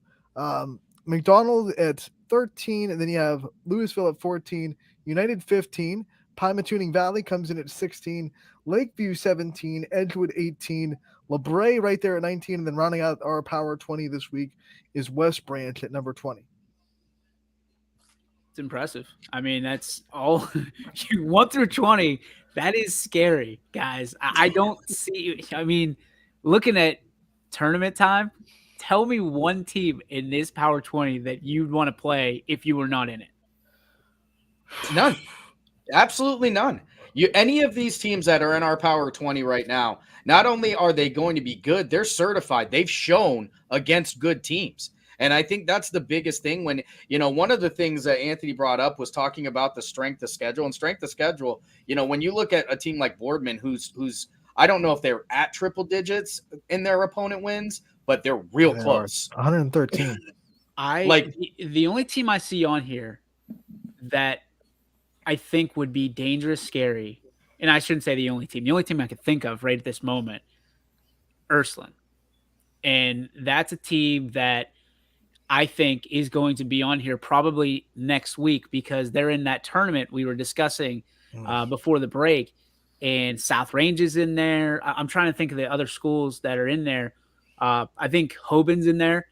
[SPEAKER 3] McDonald at 13, and then you have Louisville at 14. United 15, Pymatuning Valley comes in at 16, Lakeview 17, Edgewood 18, LeBray right there at 19, and then rounding out our Power 20 this week is West Branch at number 20.
[SPEAKER 2] It's impressive. I mean, that's all 1 through 20. That is scary, guys. I don't see. I mean, looking at tournament time, tell me one team in this Power 20 that you'd want to play if you were not in it.
[SPEAKER 1] None. Absolutely none. Any of these teams that are in our Power 20 right now, not only are they going to be good, they're certified. They've shown against good teams. And I think that's the biggest thing when, one of the things that Anthony brought up was talking about the strength of schedule and strength of schedule. When you look at a team like Boardman, who's I don't know if they're at triple digits in their opponent wins, but they're real close.
[SPEAKER 3] 113.
[SPEAKER 2] The only team I see on here that I think would be dangerous, scary, and I shouldn't say the only team. The only team I could think of right at this moment, Ursuline. And that's a team that I think is going to be on here probably next week because they're in that tournament we were discussing before the break. And South Range is in there. I'm trying to think of the other schools that are in there. I think Hoban's in there.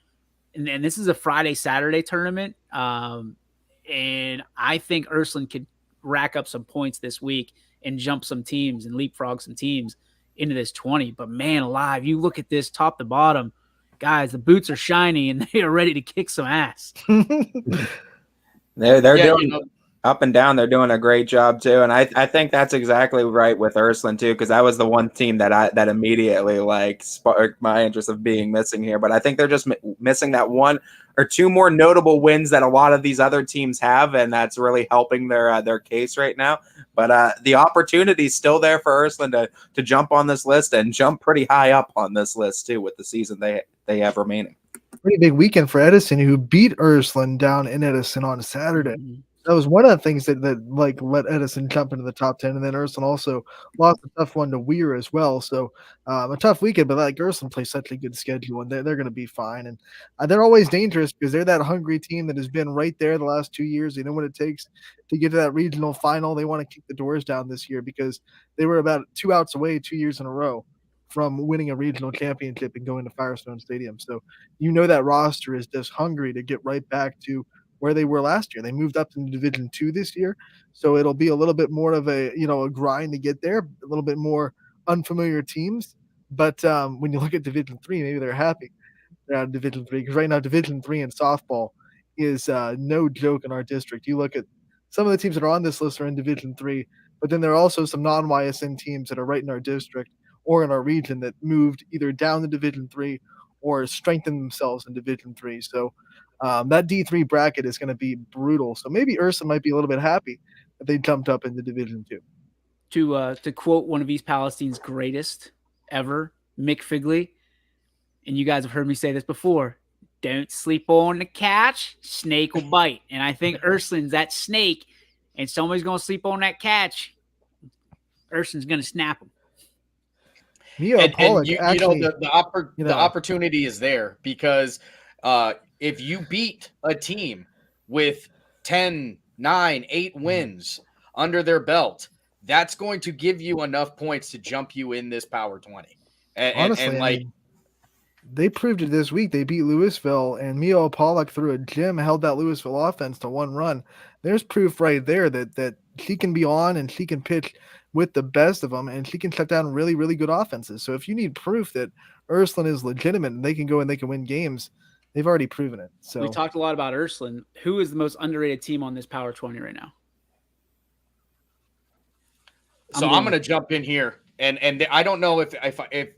[SPEAKER 2] And this is a Friday, Saturday tournament. And I think Ursuline could rack up some points this week and jump some teams and leapfrog some teams into this 20. But man alive, you look at this top to bottom, guys, the boots are shiny and they are ready to kick some ass.
[SPEAKER 4] They're doing up and down. They're doing a great job too. And I think that's exactly right with Ursuline too, because that was the one team that immediately sparked my interest of being missing here. But I think they're just missing that 1 or 2 more notable wins that a lot of these other teams have, and that's really helping their case right now. But the opportunity is still there for Ursuline to jump on this list and jump pretty high up on this list too with the season they have remaining.
[SPEAKER 3] Pretty big weekend for Edison, who beat Ursuline down in Edison on Saturday.
[SPEAKER 2] Mm-hmm.
[SPEAKER 3] That was one of the things that let Edison jump into the top 10, and then Ursuline also lost a tough one to Weir as well. So a tough weekend, but Ursuline plays such a good schedule, and they're going to be fine. And they're always dangerous because they're that hungry team that has been right there the last 2 years. They know what it takes to get to that regional final. They want to kick the doors down this year because they were about 2 outs away 2 years in a row from winning a regional championship and going to Firestone Stadium. So that roster is just hungry to get right back to where they were last year. They moved up into Division 2 this year, so it'll be a little bit more of a grind to get there, a little bit more unfamiliar teams. But when you look at Division 3, maybe they're happy they're out of Division 3 because right now Division 3 in softball is no joke in our district. You look at some of the teams that are on this list are in Division 3, but then there are also some non-YSN teams that are right in our district or in our region that moved either down to Division 3 or strengthened themselves in Division 3. So that D3 bracket is going to be brutal. So maybe Ursa might be a little bit happy that they jumped up into Division 2.
[SPEAKER 2] To quote one of East Palestine's greatest ever, Mick Figley, and you guys have heard me say this before, don't sleep on the catch, snake will bite. And I think Ursulin's that snake, and somebody's going to sleep on that catch. Ursulin's going to snap him.
[SPEAKER 3] Mio Pollock
[SPEAKER 1] you
[SPEAKER 3] actually,
[SPEAKER 1] know, the opportunity is there because if you beat a team with 10, 9, 8 wins under their belt, that's going to give you enough points to jump you in this Power 20.
[SPEAKER 3] Honestly, I mean, they proved it this week. They beat Louisville, and Mio Pollock through a gym held that Louisville offense to 1 run. There's proof right there that she can be on and she can pitch with the best of them, and she can shut down really, really good offenses. So if you need proof that Ursuline is legitimate and they can go and they can win games, they've already proven it. So
[SPEAKER 2] we talked a lot about Ursuline. Who is the most underrated team on this Power 20 right now?
[SPEAKER 1] So I'm going to jump in here. And I don't know if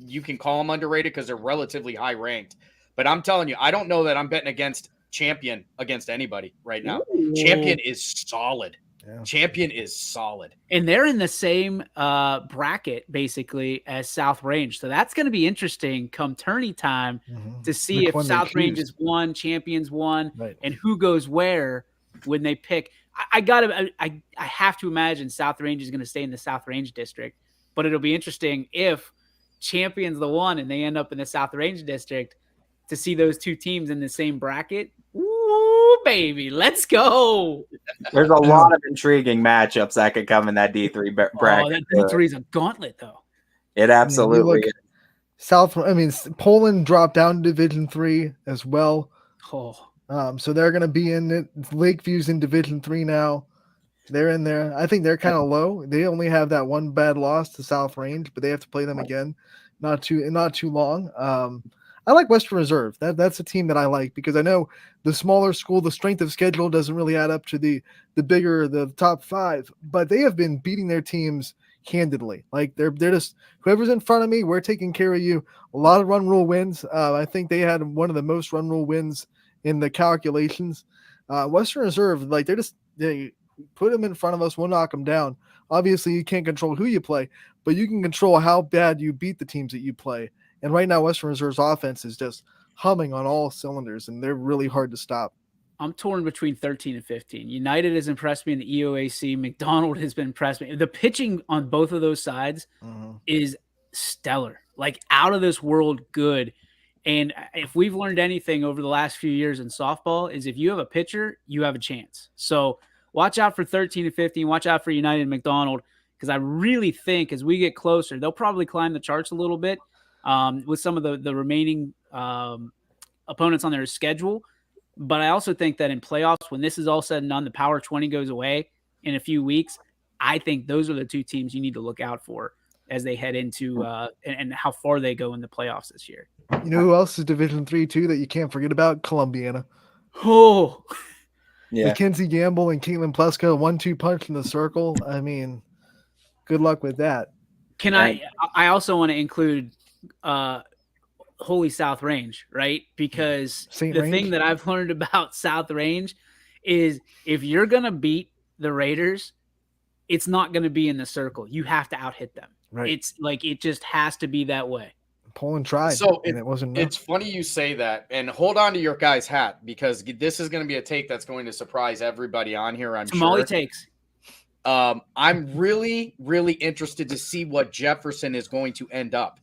[SPEAKER 1] you can call them underrated because they're relatively high ranked, but I'm telling you, I don't know that I'm betting against Champion against anybody right now. Ooh. Champion is solid. Yeah. Champion is solid.
[SPEAKER 2] And they're in the same bracket basically as South Range. So that's going to be interesting come tourney time to see if South Range is 1, Champion's 1, and who goes where when they pick. I have to imagine South Range is going to stay in the South Range district. But it'll be interesting if Champion's the 1 and they end up in the South Range district to see those 2 teams in the same bracket. Ooh, baby, let's go.
[SPEAKER 4] There's a lot of intriguing matchups that could come in that D3 bracket.
[SPEAKER 2] Oh, that D3 is a gauntlet, though.
[SPEAKER 4] It absolutely
[SPEAKER 3] is. Poland dropped down to Division 3 as well. So they're going to be in it. Lakeview's in Division 3 now. They're in there. I think they're kind of low. They only have that 1 bad loss to South Range, but they have to play them again. Not too long. I like Western Reserve. That's a team that I like because I know the smaller school, the strength of schedule doesn't really add up to the top 5, but they have been beating their teams handedly. Like they're just whoever's in front of me, we're taking care of you. A lot of run rule wins. I think they had one of the most run rule wins in the calculations. Western Reserve, like they put them in front of us, we'll knock them down. Obviously, you can't control who you play, but you can control how bad you beat the teams that you play. And right now, Western Reserve's offense is just humming on all cylinders, and they're really hard to stop.
[SPEAKER 2] I'm torn between 13 and 15. United has impressed me in the EOAC. McDonald has been impressed me. The pitching on both of those sides is stellar, like out of this world good. And if we've learned anything over the last few years in softball is if you have a pitcher, you have a chance. So watch out for 13 and 15. Watch out for United and McDonald because I really think as we get closer, they'll probably climb the charts a little bit with some of the remaining opponents on their schedule. But I also think that in playoffs, when this is all said and done, the Power 20 goes away in a few weeks. I think those are the 2 teams you need to look out for as they head into and how far they go in the playoffs this year.
[SPEAKER 3] You know who else is Division 3 too that you can't forget about? Columbiana.
[SPEAKER 2] Oh,
[SPEAKER 3] yeah. Mackenzie Gamble and Caitlin Plesko, 1-2 punch in the circle. I mean, good luck with that.
[SPEAKER 2] I also want to include Holy South Range, right? Because thing that I've learned about South Range is if you're going to beat the Raiders, it's not going to be in the circle. You have to out-hit them. Right. It's like it just has to be that way.
[SPEAKER 3] Poland tried, and it wasn't enough.
[SPEAKER 1] It's funny you say that, and hold on to your guy's hat because this is going to be a take that's going to surprise everybody on here, I'm
[SPEAKER 2] Tamale
[SPEAKER 1] sure.
[SPEAKER 2] takes.
[SPEAKER 1] I'm really, really interested to see what Jefferson is going to end up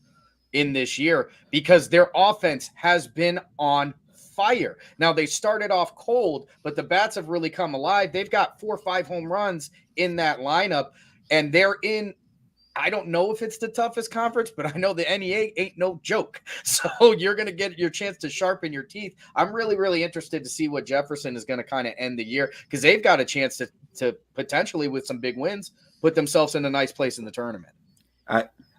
[SPEAKER 1] in this year because their offense has been on fire. Now, they started off cold, but the bats have really come alive. They've got 4 or 5 home runs in that lineup, and they're in – I don't know if it's the toughest conference, but I know the NEA ain't no joke. So you're going to get your chance to sharpen your teeth. I'm really, really interested to see what Jefferson is going to kind of end the year because they've got a chance to potentially, with some big wins, put themselves in a nice place in the tournament.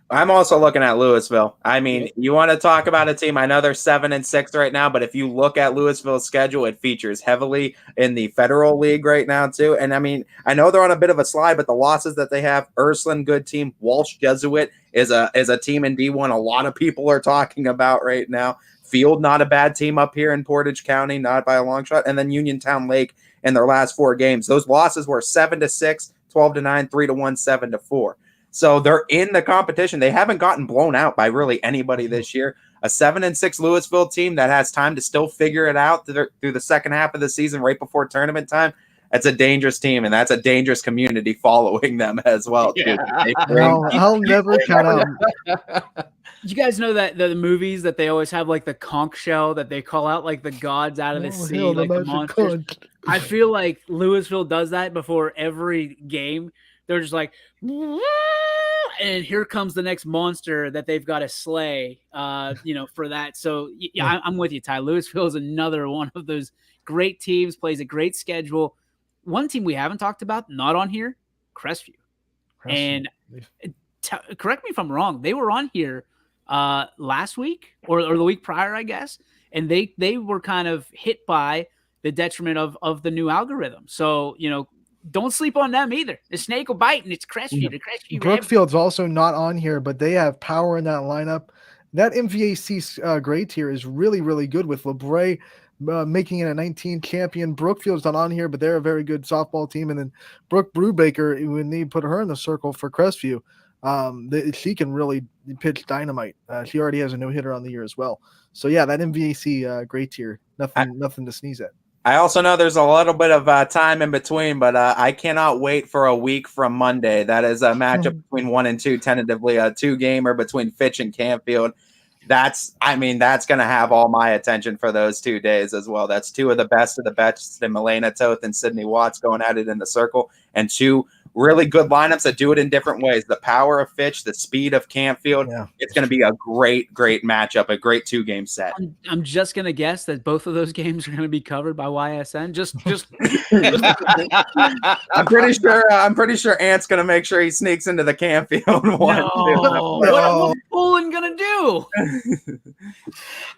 [SPEAKER 4] I'm also looking at Louisville. I mean, you want to talk about a team. I know they're 7-6 right now, but if you look at Louisville's schedule, it features heavily in the Federal League right now too. And I mean, I know they're on a bit of a slide, but the losses that they have, Ursuline, good team. Walsh Jesuit is a team in D1. A lot of people are talking about right now. Field, not a bad team up here in Portage County, not by a long shot. And then Uniontown Lake in their last 4 games. Those losses were 7-6, 12-9, 3-1, 7-4. So they're in the competition. They haven't gotten blown out by really anybody this year. A 7-6 Louisville team that has time to still figure it out through the second half of the season, right before tournament time. That's a dangerous team, and that's a dangerous community following them as well.
[SPEAKER 1] Yeah.
[SPEAKER 3] I'll never count out.
[SPEAKER 2] You guys know that the movies that they always have like the conch shell that they call out like the gods out of the sea,
[SPEAKER 3] hell,
[SPEAKER 2] like the
[SPEAKER 3] magic
[SPEAKER 2] monsters.
[SPEAKER 3] conch.
[SPEAKER 2] I feel like Louisville does that before every game. They're just like, and here comes the next monster that they've got to slay, for that. So yeah, I'm with you, Ty. Louisville is another one of those great teams, plays a great schedule. One team we haven't talked about, not on here, Crestview. And correct me if I'm wrong, they were on here last week or the week prior, I guess, and they were kind of hit by the detriment of the new algorithm. So, don't sleep on them either. The snake will bite, and it's Crestview. The Crestview
[SPEAKER 3] Brookfield's also not on here, but they have power in that lineup. That MVAC grade tier is really, really good with LeBray making it a 19 champion. Brookfield's not on here, but they're a very good softball team. And then Brooke Brubaker, when they put her in the circle for Crestview, she can really pitch dynamite. She already has a no-hitter on the year as well. So, yeah, that MVAC grade tier, nothing to sneeze at.
[SPEAKER 4] I also know there's a little bit of time in between, but I cannot wait for a week from Monday. That is a matchup between 1 and 2, tentatively a 2-gamer between Fitch and Canfield. That's going to have all my attention for those 2 days as well. That's 2 of the best in Milena Toth and Sydney Watts going at it in the circle, and 2 really good lineups that do it in different ways. The power of Fitch, the speed of Canfield. Yeah. It's going to be a great, great matchup, a great 2-game set.
[SPEAKER 2] I'm just going to guess that both of those games are going to be covered by YSN. Just.
[SPEAKER 4] I'm pretty sure Ant's going to make sure he sneaks into the Canfield one.
[SPEAKER 2] No. What's Bullen going to do?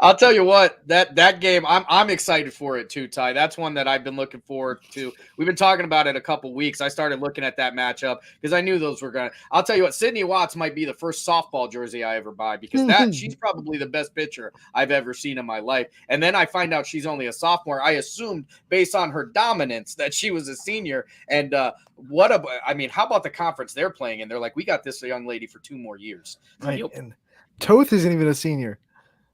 [SPEAKER 1] I'll tell you what, that game, I'm excited for it too, Ty. That's one that I've been looking forward to. We've been talking about it a couple weeks. I started looking at that matchup because I knew those were going to. I'll tell you what, Sydney Watts might be the first softball jersey I ever buy because she's probably the best pitcher I've ever seen in my life. And then I find out she's only a sophomore. I assumed based on her dominance that she was a senior. And how about the conference they're playing in? They're like, we got this young lady for 2 more years.
[SPEAKER 3] Right. And Toth isn't even a senior.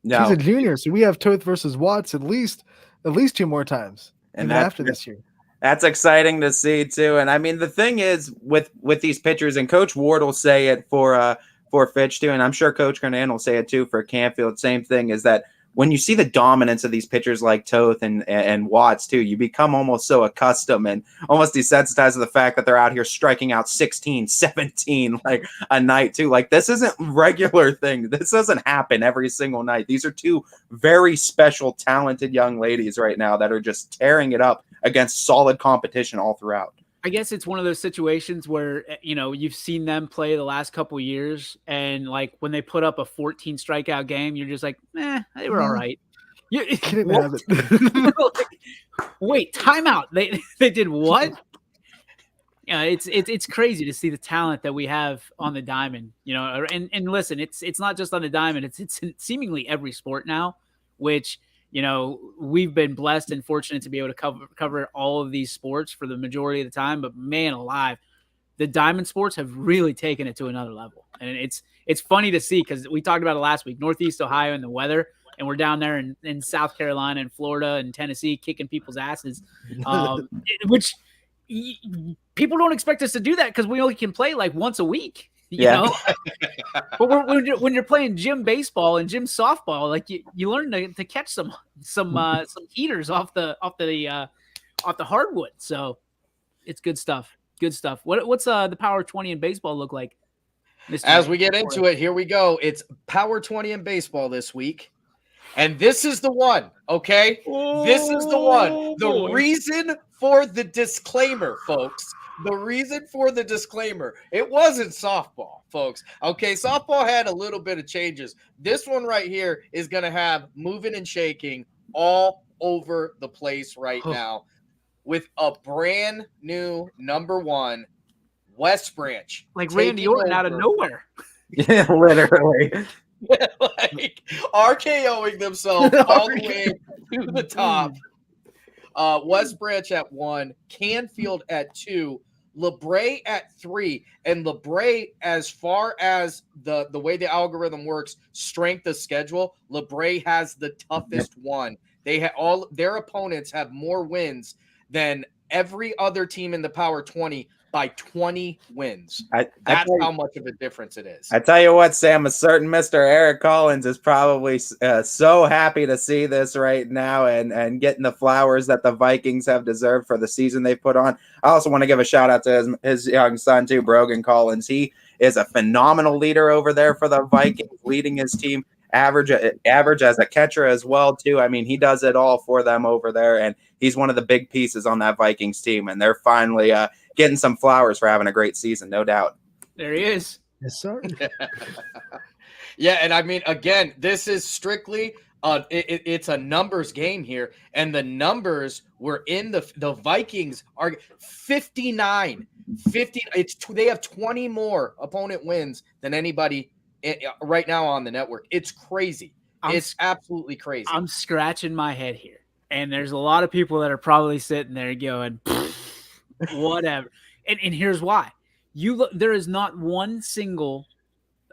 [SPEAKER 3] No. She's a junior. So we have Toth versus Watts at least 2 more times. And after this year.
[SPEAKER 4] That's exciting to see too. And I mean, the thing is with these pitchers, and Coach Ward will say it for Fitch too, and I'm sure Coach Kernan will say it too for Canfield. Same thing is that when you see the dominance of these pitchers like Toth and Watts too, you become almost so accustomed and almost desensitized to the fact that they're out here striking out 16, 17 like a night too. Like this isn't regular thing. This doesn't happen every single night. These are 2 very special, talented young ladies right now that are just tearing it up against solid competition all throughout.
[SPEAKER 2] I guess it's one of those situations where, you've seen them play the last couple of years, and like when they put up a 14 strikeout game, you're just like, they were all right.
[SPEAKER 3] Wait,
[SPEAKER 2] timeout. They did what? Yeah, it's crazy to see the talent that we have on the diamond, and listen, it's not just on the diamond, it's in seemingly every sport now, which we've been blessed and fortunate to be able to cover all of these sports for the majority of the time. But man alive, the diamond sports have really taken it to another level. And it's funny to see because we talked about it last week, Northeast Ohio and the weather, and we're down there in South Carolina and Florida and Tennessee kicking people's asses, which people don't expect us to do that because we only can play like once a week. You know? But when you're playing gym baseball and gym softball, like you learn to catch some heaters off the hardwood. So it's good stuff. Good stuff. What's the Power 20 in baseball look like?
[SPEAKER 1] As we get into it, here we go. It's Power 20 in baseball this week. And this is the one, okay? This is the one. The reason for the disclaimer, folks. The reason for the disclaimer, it wasn't softball, folks. Okay, softball had a little bit of changes. This one right here is going to have moving and shaking all over the place right now with a brand new number 1, West Branch.
[SPEAKER 2] Like Randy Orton out of nowhere.
[SPEAKER 4] Yeah, literally.
[SPEAKER 1] Like RKOing themselves all the way to the top. West Branch at 1, Canfield at 2, LeBray at 3, and LeBray, as far as the way the algorithm works, strength of schedule, LeBray has the toughest one. They have all their opponents have more wins than every other team in the Power 20 by 20 wins. That's how much of a difference it is.
[SPEAKER 4] I tell you what, Sam, a certain Mr. Eric Collins is probably so happy to see this right now and getting the flowers that the Vikings have deserved for the season they put on. I also want to give a shout out to his young son too, Brogan Collins. He is a phenomenal leader over there for the Vikings, leading his team. Average as a catcher as well too. I mean, he does it all for them over there, and he's one of the big pieces on that Vikings team. And they're finally getting some flowers for having a great season, no doubt.
[SPEAKER 2] There he is.
[SPEAKER 3] Yes, sir.
[SPEAKER 1] Yeah, and I mean, again, this is strictly it's a numbers game here, and the numbers were in the Vikings are 59, 50. They have 20 more opponent wins than anybody right now on the network. It's crazy. It's absolutely crazy.
[SPEAKER 2] I'm scratching my head here, and there's a lot of people that are probably sitting there going, whatever. And here's why. You look, there is not one single,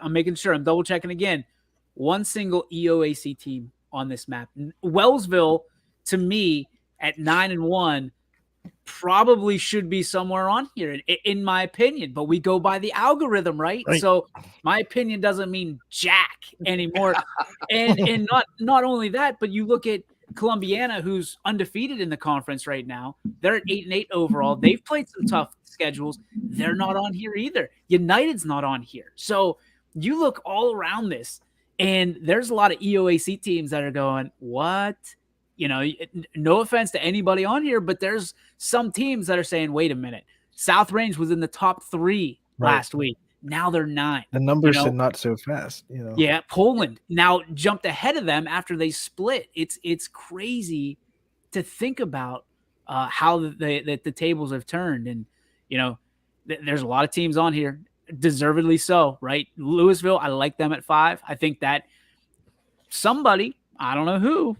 [SPEAKER 2] I'm making sure, I'm double checking again, one single EOAC team on this map. Wellsville, to me, at 9-1, probably should be somewhere on here, in my opinion. But we go by the algorithm, right? So my opinion doesn't mean jack anymore. and not only that, but you look at Columbiana, who's undefeated in the conference right now. They're at 8-8 overall. They've played some tough schedules. They're not on here either. United's not on here. So you look all around this, and there's a lot of EOAC teams that are going, what? You know, no offense to anybody on here, but there's some teams that are saying, wait a minute. South Range was in the top 3 last week. Now they're 9.
[SPEAKER 3] The numbers are not so fast, you know.
[SPEAKER 2] Yeah, Poland now jumped ahead of them after they split. It's crazy to think about how the tables have turned, and you know, there's a lot of teams on here, deservedly so, right? Louisville, I like them at 5. I think that somebody, I don't know who,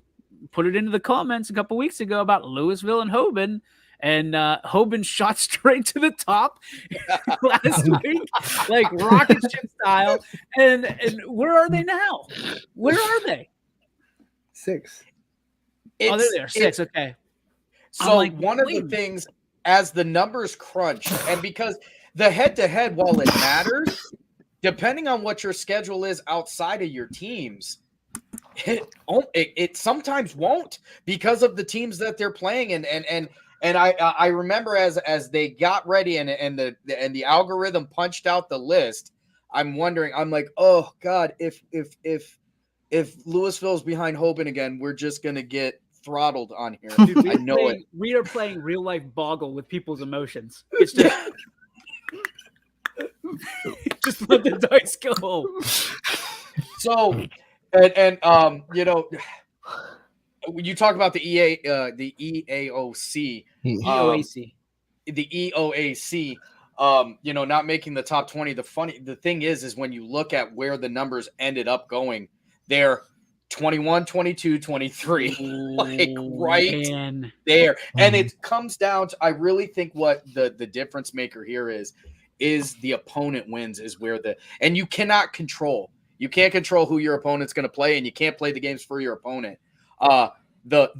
[SPEAKER 2] put it into the comments a couple weeks ago about Louisville and Hoban. And Hoban shot straight to the top last week, like rocket ship style. And where are they now? Where are they?
[SPEAKER 3] 6.
[SPEAKER 2] There they are. 6. Okay.
[SPEAKER 1] So one of the things, as the numbers crunch, and because the head-to-head, while it matters, depending on what your schedule is outside of your teams, it sometimes won't, because of the teams that they're playing. And I remember as they got ready and the algorithm punched out the list, I'm wondering, I'm like, oh God, if Louisville's behind Hoban again, we're just gonna get throttled on here.
[SPEAKER 2] Dude,
[SPEAKER 1] I know it.
[SPEAKER 2] We are playing real life Boggle with people's emotions. It's just just let the dice go.
[SPEAKER 1] So and you know, you talk about the EAOC, the EOAC, you know, not making the top 20. The thing is when you look at where the numbers ended up going, they're 21, 22, 23, like right there. And it comes down to, I really think what the difference maker here is the opponent wins, is where and you cannot control. You can't control who your opponent's going to play, and you can't play the games for your opponent. The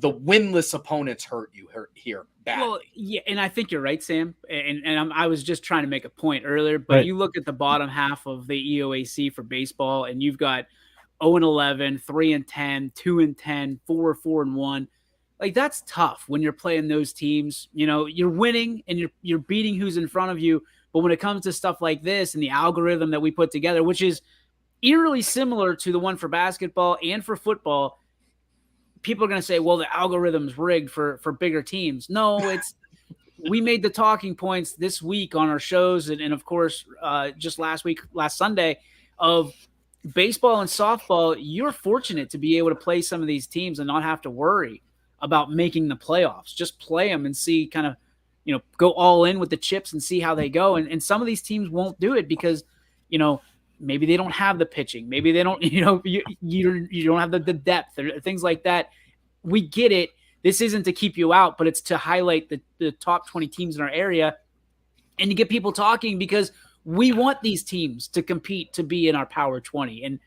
[SPEAKER 1] winless opponents hurt here badly. Well,
[SPEAKER 2] yeah, and I think you're right, Sam. And I was just trying to make a point earlier, but you look at the bottom half of the EOAC for baseball, and you've got 0-11, 3-10, 2-10, 4-4-1. Like, that's tough when you're playing those teams. You know, you're winning and you're beating who's in front of you. But when it comes to stuff like this and the algorithm that we put together, which is eerily similar to the one for basketball and for football, people are going to say, well, the algorithm's rigged for bigger teams. No, we made the talking points this week on our shows. And of course, just last Sunday, of baseball and softball. You're fortunate to be able to play some of these teams and not have to worry about making the playoffs. Just play them and see, kind of, you know, go all in with the chips and see how they go. And some of these teams won't do it because, you know, maybe they don't have the pitching. Maybe they don't, you know, you don't have the depth or things like that. We get it. This isn't to keep you out, but it's to highlight the top 20 teams in our area. and you get people talking because we want these teams to compete to be in our Power 20. And,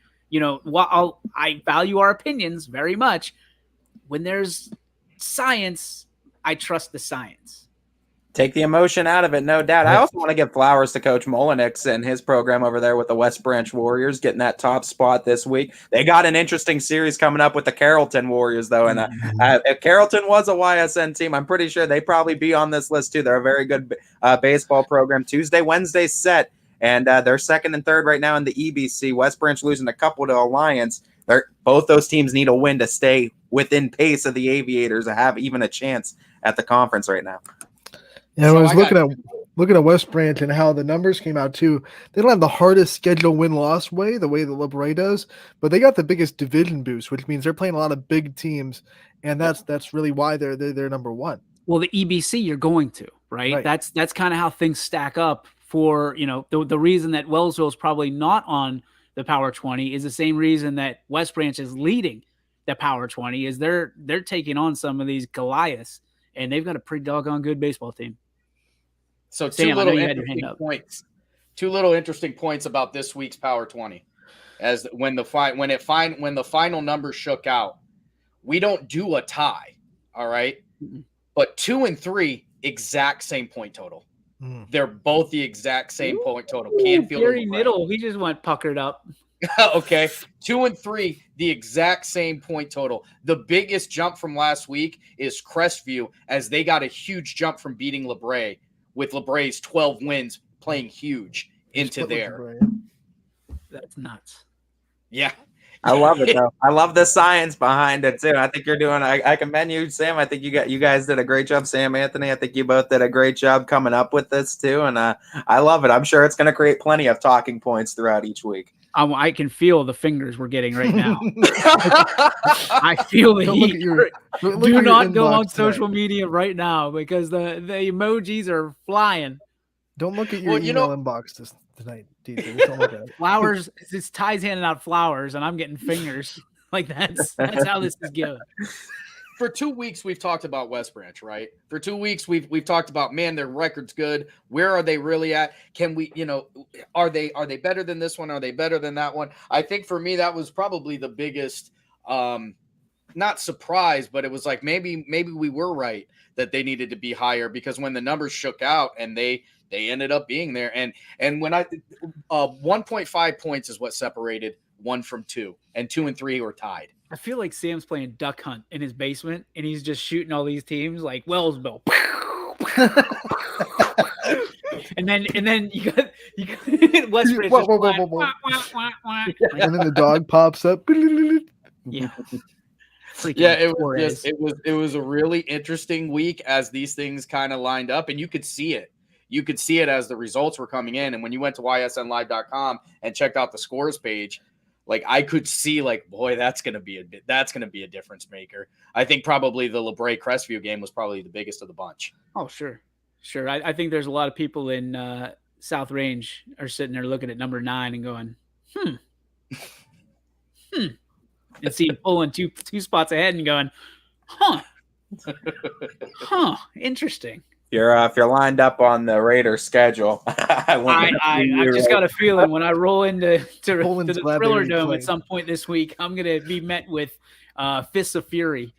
[SPEAKER 2] while I value our opinions very much, when there's science, I trust the science.
[SPEAKER 4] Take the emotion out of it, no doubt. I also want to give flowers to Coach Molinix and his program over there with the West Branch Warriors getting that top spot this week. They got an interesting series coming up with the Carrollton Warriors, though. And if Carrollton was a YSN team, I'm pretty sure they'd probably be on this list, too. They're a very good baseball program. Tuesday, Wednesday set, and they're second and third right now in the EBC. West Branch losing a couple to Alliance. Both those teams need a win to stay within pace of the Aviators to have even a chance at the conference right now.
[SPEAKER 3] Yeah, so I was looking at West Branch and how the numbers came out too. They don't have the hardest schedule win-loss way, the way the LeBray does, but they got the biggest division boost, which means they're playing a lot of big teams, and that's really why they're number one.
[SPEAKER 2] Well, the EBC you're going to, right? That's kind of how things stack up for, the reason that Wellsville is probably not on the Power 20 is the same reason that West Branch is leading the Power 20 is they're taking on some of these Goliaths, and they've got a pretty doggone good baseball team.
[SPEAKER 1] So two little interesting points about this week's Power 20. As when the final number shook out, we don't do a tie, all right? Mm-hmm. But 2 and 3 exact same point total. Mm. They're both the exact same point total. Canfield
[SPEAKER 2] Gary Niddle, he just went puckered up.
[SPEAKER 1] Okay, 2 and 3, the exact same point total. The biggest jump from last week is Crestview, as they got a huge jump from beating LeBray, with LeBray's 12 wins playing huge into there.
[SPEAKER 2] That's nuts.
[SPEAKER 1] Yeah.
[SPEAKER 4] I love it, though. I love the science behind it, too. I think you're doing – I commend you, Sam. I think you guys did a great job. Sam, Anthony, I think you both did a great job coming up with this, too. And I love it. I'm sure it's going to create plenty of talking points throughout each week.
[SPEAKER 2] I can feel the fingers we're getting right now. I feel the heat. Do not go on social media right now because the emojis are flying.
[SPEAKER 3] Don't look at your email inbox tonight, DJ. Don't look at it.
[SPEAKER 2] Flowers. It's Ty's handing out flowers, and I'm getting fingers. Like that's how this is going.
[SPEAKER 1] For 2 weeks, we've talked about West Branch, right? For 2 weeks, we've talked about, man, their record's good. Where are they really at? Can we, are they better than this one? Are they better than that one? I think for me, that was probably the biggest, not surprise, but it was like maybe we were right that they needed to be higher, because when the numbers shook out and they ended up being there, and when 1.5 points is what separated 1 from 2, and 2 and 3 were tied.
[SPEAKER 2] I feel like Sam's playing duck hunt in his basement, and he's just shooting all these teams like Wellsville. and then you got West Branch.
[SPEAKER 3] And then the dog pops up.
[SPEAKER 2] Yeah.
[SPEAKER 1] It was a really interesting week as these things kind of lined up, and you could see it. You could see it as the results were coming in, and when you went to ysnlive.com and checked out the scores page, like I could see, like, boy, that's gonna be a difference maker. I think probably the LeBray Crestview game was probably the biggest of the bunch.
[SPEAKER 2] Oh, sure. I think there's a lot of people in South Range are sitting there looking at number 9 and going, and seeing pulling two spots ahead and going, interesting.
[SPEAKER 4] If you're lined up on the Raiders schedule,
[SPEAKER 2] I just got a feeling when I roll into the Thriller Dome at some point this week, I'm going to be met with fists of fury.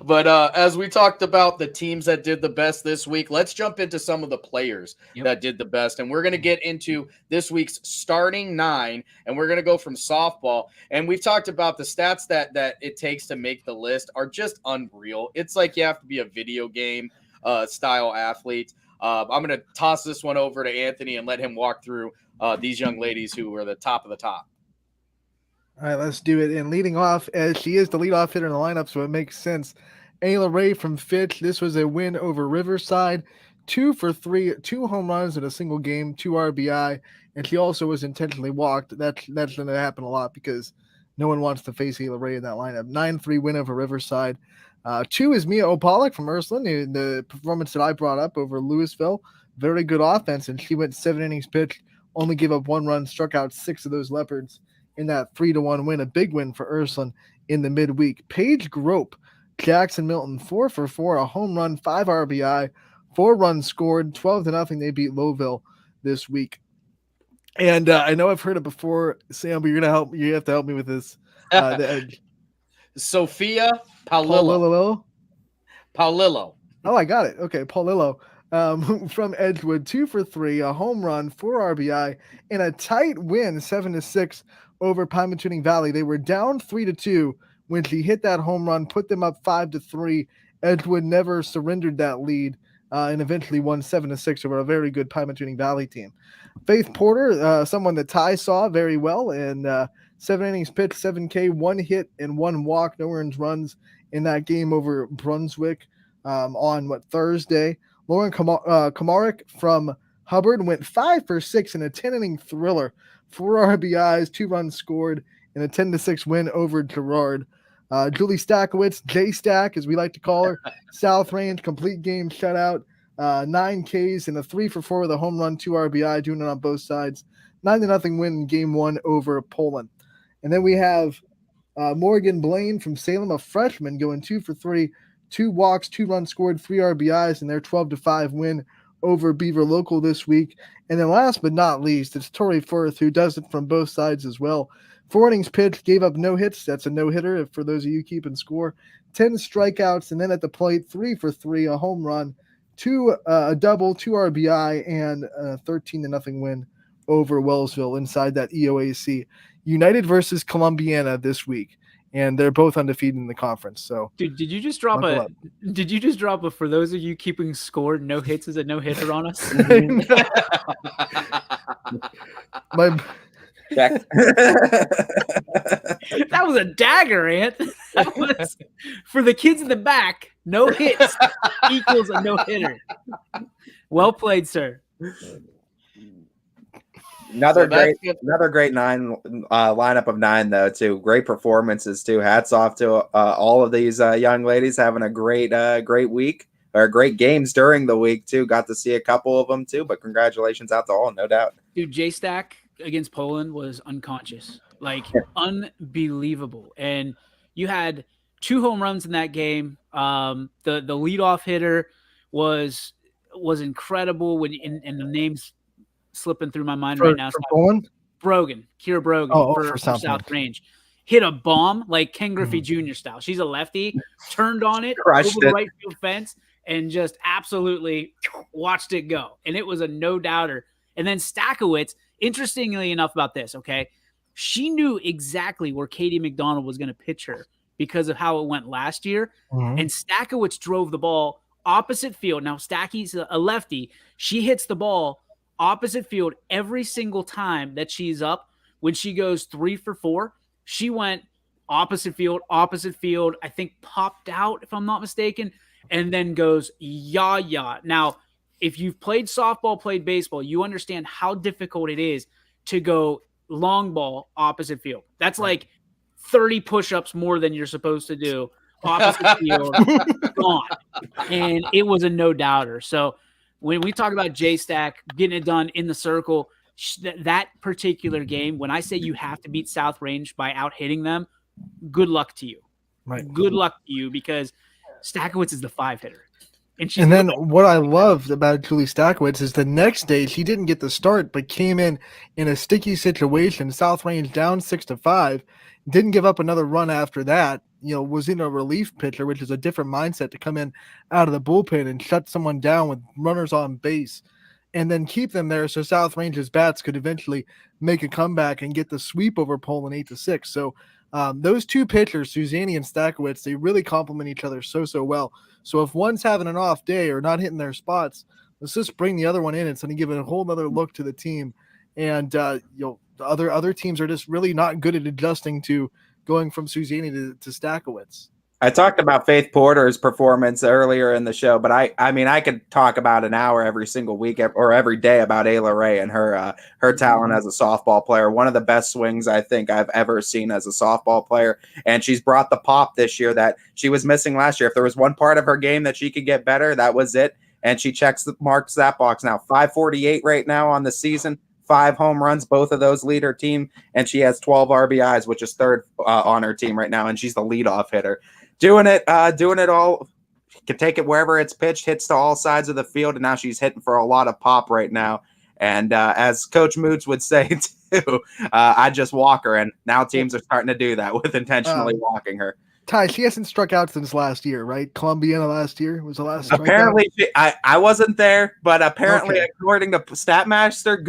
[SPEAKER 1] But as we talked about the teams that did the best this week, let's jump into some of the players that did the best. And we're going to get into this week's starting 9, and we're going to go from softball. And we've talked about the stats that it takes to make the list are just unreal. It's like you have to be a video game style athlete. I'm going to toss this one over to Anthony and let him walk through these young ladies who were the top of the top.
[SPEAKER 3] All right, let's do it. And leading off, as she is the leadoff hitter in the lineup, so it makes sense. Ayla Ray from Fitch. This was a win over Riverside. 2 for 3, 2 home runs in a single game, 2 RBI, and she also was intentionally walked. That's going to happen a lot because no one wants to face Ayla Ray in that lineup. 9-3 win over Riverside. 2 is Mia Opalek from Ursuline, the performance that I brought up over Louisville. Very good offense, and she went 7 innings pitched, only gave up 1 run, struck out 6 of those Leopards in that 3-1 win, a big win for Ursuline in the midweek. Paige Grope, Jackson Milton, 4 for 4, a home run, 5 RBI, 4 runs scored, 12-0. They beat Lowville this week. And I know I've heard it before, Sam, but you're gonna help. You have to help me with this. The Edge.
[SPEAKER 1] Sophia Paulillo. Paulillo.
[SPEAKER 3] Oh, I got it. Okay, Paulillo from Edgewood, 2 for 3, a home run, 4 RBI, and a tight win, 7-6 over Pymatuning Valley. They were down 3-2 when she hit that home run, put them up 5-3. Edgewood never surrendered that lead and eventually won 7-6 over a very good Pymatuning Valley team. Faith Porter, someone that Ty saw very well, and 7 innings pitched, 7K, 1 hit and 1 walk, no earned runs in that game over Brunswick on Thursday. Lauren Komarek from Hubbard went 5 for 6 in a 10-inning thriller, 4 RBIs, 2 runs scored, and a 10-6 win over Gerard. Julie Stakowitz, J-Stack, as we like to call her, South Range, complete game shutout, 9 Ks and a 3 for 4 with a home run, 2 RBI, doing it on both sides. 9-0 win in game 1 over Poland. And then we have Morgan Blaine from Salem, a freshman, going 2 for 3, 2 walks, 2 runs scored, 3 RBIs, and their 12-5 win over Beaver Local this week. And then last but not least, it's Tori Firth, who does it from both sides as well. 4 innings pitched, gave up no hits. That's a no-hitter for those of you keeping score. 10 strikeouts, and then at the plate, 3 for 3, a home run, a double, 2 RBI, and a 13-0 win over Wellsville inside that EOAC. United versus Columbiana this week, and they're both undefeated in the conference. So,
[SPEAKER 2] dude, did you just drop a for those of you keeping score, no hits is a no-hitter on us?
[SPEAKER 4] Check.
[SPEAKER 2] That was a dagger, Ant. That was for the kids in the back. No hits equals a no-hitter. Well played, sir.
[SPEAKER 4] Another great 9 lineup of 9 though too. Great performances too. Hats off to all of these young ladies having a great week or great games during the week too. Got to see a couple of them too, but congratulations out to all, no doubt.
[SPEAKER 2] Dude, J-Stack against Poland was unconscious, like unbelievable. And you had 2 home runs in that game. The leadoff hitter was incredible and the name's slipping through my mind right now. Kira Brogan for South Range. Hit a bomb like Ken Griffey Jr. style. She's a lefty, turned on it, over the right field fence, and just absolutely watched it go. And it was a no-doubter. And then Stakowitz, interestingly enough about this, okay, she knew exactly where Katie McDonald was going to pitch her because of how it went last year. Mm-hmm. And Stakowitz drove the ball opposite field. Now, Stacky's a lefty. She hits the ball opposite field every single time that she's up. When she goes 3 for 4, she went opposite field, I think popped out, if I'm not mistaken, and then goes yah. Now, if you've played softball, played baseball, you understand how difficult it is to go long ball opposite field. That's like 30 push-ups more than you're supposed to do opposite field, gone. And it was a no-doubter. So when we talk about J-Stack getting it done in the circle, that particular game, when I say you have to beat South Range by out-hitting them, good luck to you.
[SPEAKER 3] Right.
[SPEAKER 2] Good luck to you because Stakowitz is the 5-hitter.
[SPEAKER 3] And then what I loved about Julie Stakowitz is the next day she didn't get the start, but came in a sticky situation. South Range down 6-5, didn't give up another run after that. Was in a relief pitcher, which is a different mindset to come in out of the bullpen and shut someone down with runners on base, and then keep them there so South Range's bats could eventually make a comeback and get the sweep over Poland 8-6. So those 2 pitchers, Suzanne and Stakowitz, they really complement each other so well. So if one's having an off day or not hitting their spots, let's just bring the other one in. It's going to give it a whole other look to the team. And the other teams are just really not good at adjusting to going from Suzanne to Stakowitz.
[SPEAKER 4] I talked about Faith Porter's performance earlier in the show, but I mean, I could talk about an hour every single week or every day about Ayla Ray and her talent as a softball player. One of the best swings I think I've ever seen as a softball player. And she's brought the pop this year that she was missing last year. If there was one part of her game that she could get better, that was it. And she marks that box now. 548 right now on the season. 5 home runs, both of those lead her team. And she has 12 RBIs, which is 3rd on her team right now. And she's the leadoff hitter. Doing it all can take it wherever it's pitched, hits to all sides of the field, and now she's hitting for a lot of pop right now. And as Coach Moots would say too, I just walk her, and now teams are starting to do that with intentionally walking her.
[SPEAKER 3] Ty, she hasn't struck out since last year, right? Columbiana last year was the last strikeout.
[SPEAKER 4] Apparently, I wasn't there, but apparently, according to Statmaster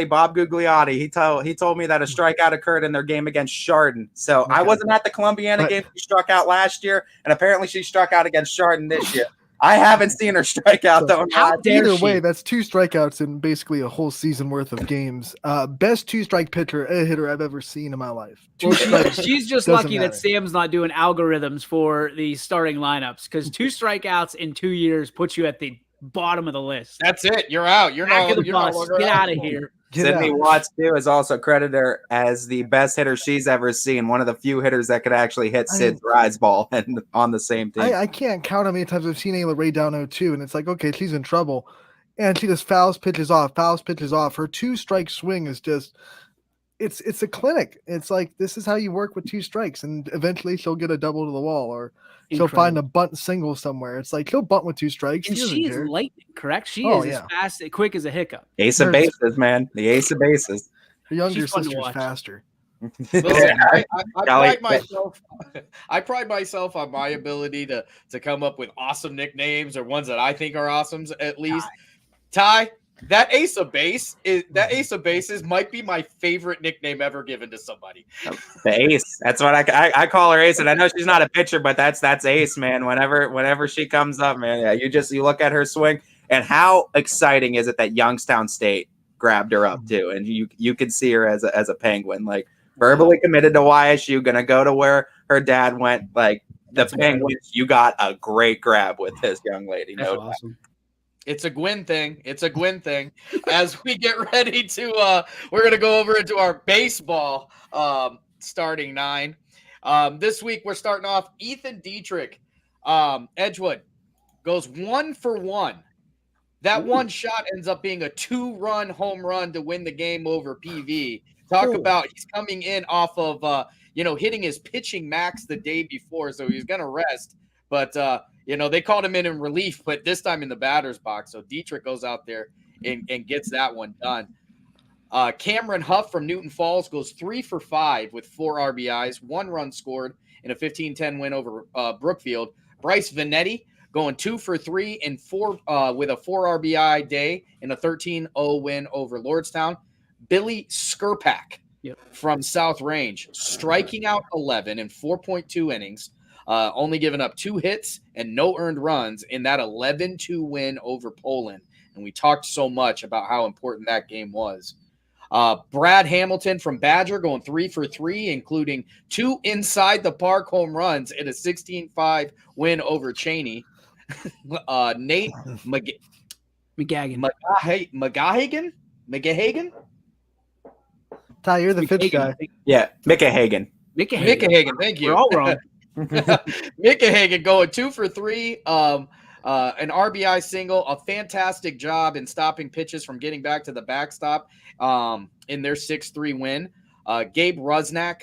[SPEAKER 4] Bob Gugliotti, he told me that a strikeout occurred in their game against Chardon. So I wasn't at the Columbiana game. She struck out last year, and apparently she struck out against Chardon this year. I haven't seen her strike out though.
[SPEAKER 3] Either way, that's 2 strikeouts in basically a whole season worth of games. Best 2-strike hitter I've ever seen in my life.
[SPEAKER 2] Well, she's just lucky that Sam's not doing algorithms for the starting lineups, because 2 strikeouts in 2 years puts you at the bottom of the list.
[SPEAKER 1] That's it. You're out. You're
[SPEAKER 2] Back
[SPEAKER 1] not.
[SPEAKER 2] of the bus. Get out of here.
[SPEAKER 4] Sydney Watts too is also credited her as the best hitter she's ever seen. One of the few hitters that could actually hit Sid's rise ball and on the same team.
[SPEAKER 3] I can't count how many times I've seen Ayla Ray down 0-2, and it's like, okay, she's in trouble, and she just fouls pitches off. Her 2-strike swing is just, it's a clinic. It's like, this is how you work with 2 strikes, and eventually she'll get a double to the wall, or she'll find a bunt single somewhere. It's like, she'll bunt with 2 strikes.
[SPEAKER 2] And she is lightning, correct? She is as fast, quick as a hiccup.
[SPEAKER 4] Ace of bases, man. The ace of bases.
[SPEAKER 3] Her younger sister's faster.
[SPEAKER 1] Listen, I pride myself on my ability to come up with awesome nicknames, or ones that I think are awesome, at least. Ty, that ace of bases might be my favorite nickname ever given to somebody.
[SPEAKER 4] The ace. That's what I call her ace. And I know she's not a pitcher, but that's ace, man. Whenever she comes up, man. Yeah, you look at her swing, and how exciting is it that Youngstown State grabbed her up too, and you could see her as a Penguin, like verbally committed to YSU, gonna go to where her dad went. Like the Penguins, you got a great grab with this young lady.
[SPEAKER 2] That's awesome.
[SPEAKER 1] It's a Gwyn thing. As we get ready to, we're going to go over into our baseball starting 9. This week, we're starting off Ethan Dietrich. Edgewood goes 1 for 1. That one shot ends up being a 2-run home run to win the game over PV. Talk about, he's coming in off of, hitting his pitching max the day before, so he's going to rest. But, they called him in relief, but this time in the batter's box. So Dietrich goes out there and gets that one done. Cameron Huff from Newton Falls goes 3 for 5 with 4 RBIs, 1 run scored in a 15-10 win over Brookfield. Bryce Vanetti going 2 for 3 and 4 with a 4 RBI day in a 13-0 win over Lordstown. Billy Skirpak from South Range, striking out 11 in 4.2 innings. Only giving up 2 hits and no earned runs in that 11-2 win over Poland. And we talked so much about how important that game was. Brad Hamilton from Badger going 3 for 3, including 2 inside the park home runs in a 16-5 win over Cheney. Nate
[SPEAKER 2] McGagan.
[SPEAKER 3] Ty, you're the pitch guy.
[SPEAKER 4] Yeah, Micah Hagan.
[SPEAKER 1] Thank you.
[SPEAKER 2] We're all wrong.
[SPEAKER 1] Micah Hagan going 2 for 3, an RBI single, a fantastic job in stopping pitches from getting back to the backstop in their 6-3 win. Gabe Rusnak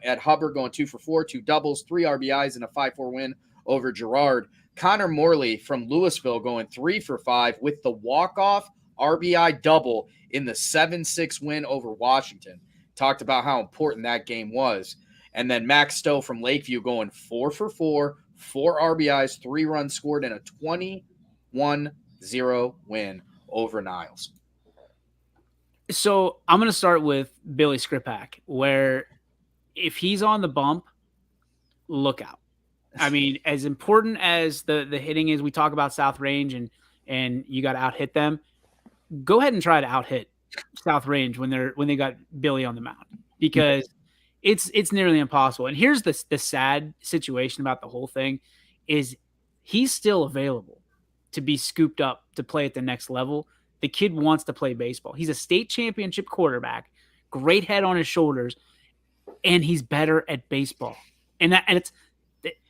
[SPEAKER 1] at Hubbard going 2 for 4, 2 doubles, 3 RBIs in a 5-4 win over Girard. Connor Morley from Louisville going 3 for 5 with the walk-off RBI double in the 7-6 win over Washington. Talked about how important that game was. And then Max Stowe from Lakeview going 4 for 4, 4 RBIs, 3 runs scored in a 21-0 win over Niles.
[SPEAKER 2] So I'm going to start with Billy Skripak, where if he's on the bump, look out. I mean, as important as the hitting is, we talk about South Range and you got to out-hit them. Go ahead and try to out-hit South Range when they got Billy on the mound, because it's nearly impossible. And here's the sad situation about the whole thing is he's still available to be scooped up to play at the next level. The kid wants to play baseball. He's a state championship quarterback, great head on his shoulders, and he's better at baseball. And it's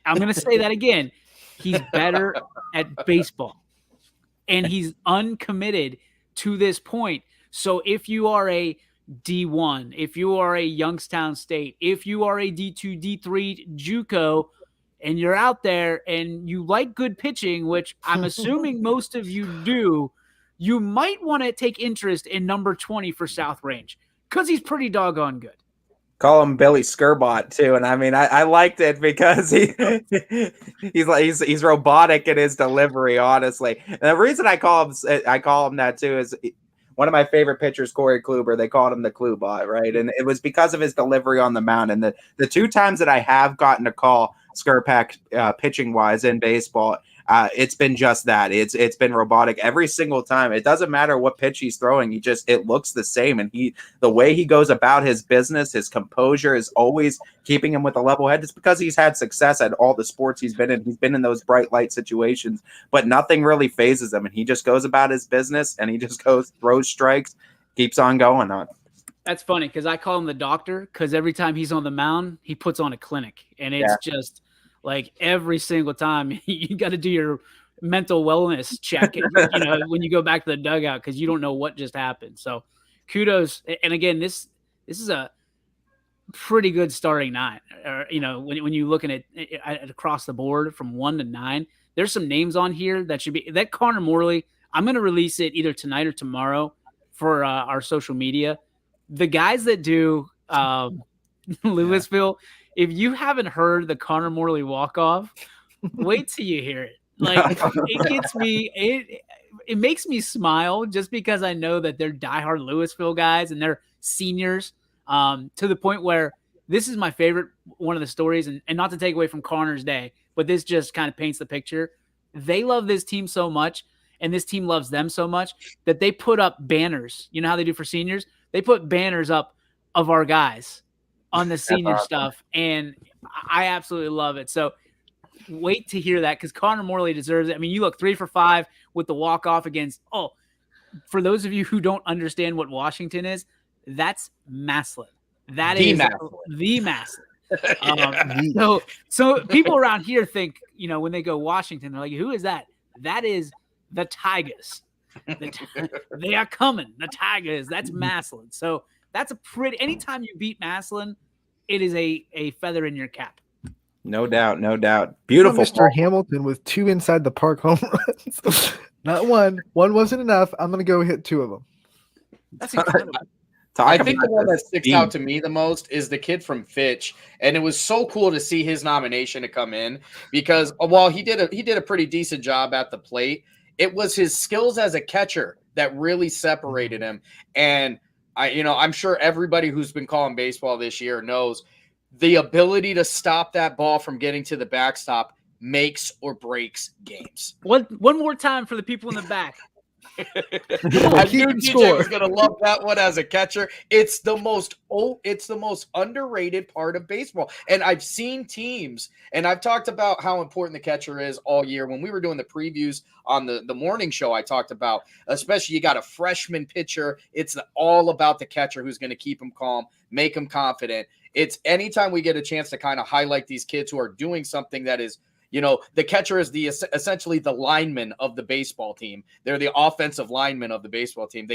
[SPEAKER 2] I'm going to say that again. He's better at baseball, and he's uncommitted to this point. So if you are a D1, if you are a Youngstown State, if you are a D2, D3 JUCO, and you're out there and you like good pitching, which I'm assuming most of you do, you might want to take interest in number 20 for South Range because he's pretty doggone good.
[SPEAKER 4] Call him Billy Skirbot too, and I mean I liked it because he's robotic in his delivery. Honestly, and the reason I call him that too is one of my favorite pitchers, Corey Kluber. They called him the Klubot, right? And it was because of his delivery on the mound. And the 2 times that I have gotten a call Skirpak pitching wise in baseball, it's been just that. It's been robotic every single time. It doesn't matter what pitch he's throwing. It looks the same. And the way he goes about his business, his composure is always keeping him with a level head. It's because he's had success at all the sports he's been in. He's been in those bright light situations, but nothing really phases him. And he just goes about his business and he just throws strikes, keeps on going on.
[SPEAKER 2] That's funny because I call him the doctor because every time he's on the mound, he puts on a clinic. And it's just like every single time you got to do your mental wellness check, when you go back to the dugout because you don't know what just happened. So kudos. And again, this is a pretty good starting 9. When you're looking at across the board from 1 to 9, there's some names on here that should be that Connor Morley. I'm going to release it either tonight or tomorrow for our social media. The guys that do Louisville, if you haven't heard the Connor Morley walk-off, wait till you hear it. Like it gets me, it makes me smile just because I know that they're diehard Louisville guys and they're seniors to the point where this is my favorite one of the stories, and not to take away from Connor's day, but this just kind of paints the picture. They love this team so much, and this team loves them so much that they put up banners. You know how they do for seniors? They put banners up of our guys on the senior stuff, and I absolutely love it. So wait to hear that because Connor Morley deserves it. I mean, you look 3 for 5 with the walk-off against for those of you who don't understand what Washington is, that's Maslin. That is the Maslin. So people around here think, when they go Washington, they're like, who is that? That is the Tigers. They are coming. The Tigers. That's Maslin. So that's anytime you beat Maslin, it is a feather in your cap.
[SPEAKER 4] No doubt. Beautiful.
[SPEAKER 3] Mr. Hamilton with 2 inside the park home runs. Not one. One wasn't enough. I'm going to go hit 2 of them.
[SPEAKER 2] That's incredible.
[SPEAKER 1] I think the one that sticks out to me the most is the kid from Fitch, and it was so cool to see his nomination to come in because while he did a pretty decent job at the plate, it was his skills as a catcher that really separated him. And I'm sure everybody who's been calling baseball this year knows the ability to stop that ball from getting to the backstop makes or breaks games.
[SPEAKER 2] One more time for the people in the back.
[SPEAKER 1] I knew DJ was going to love that one as a catcher. It's the most underrated part of baseball. And I've seen teams, and I've talked about how important the catcher is all year. When we were doing the previews on the morning show, I talked about, especially you got a freshman pitcher. It's all about the catcher who's going to keep him calm, make him confident. It's anytime we get a chance to kind of highlight these kids who are doing something that is, the catcher is essentially the lineman of the baseball team. They're the offensive lineman of the baseball team.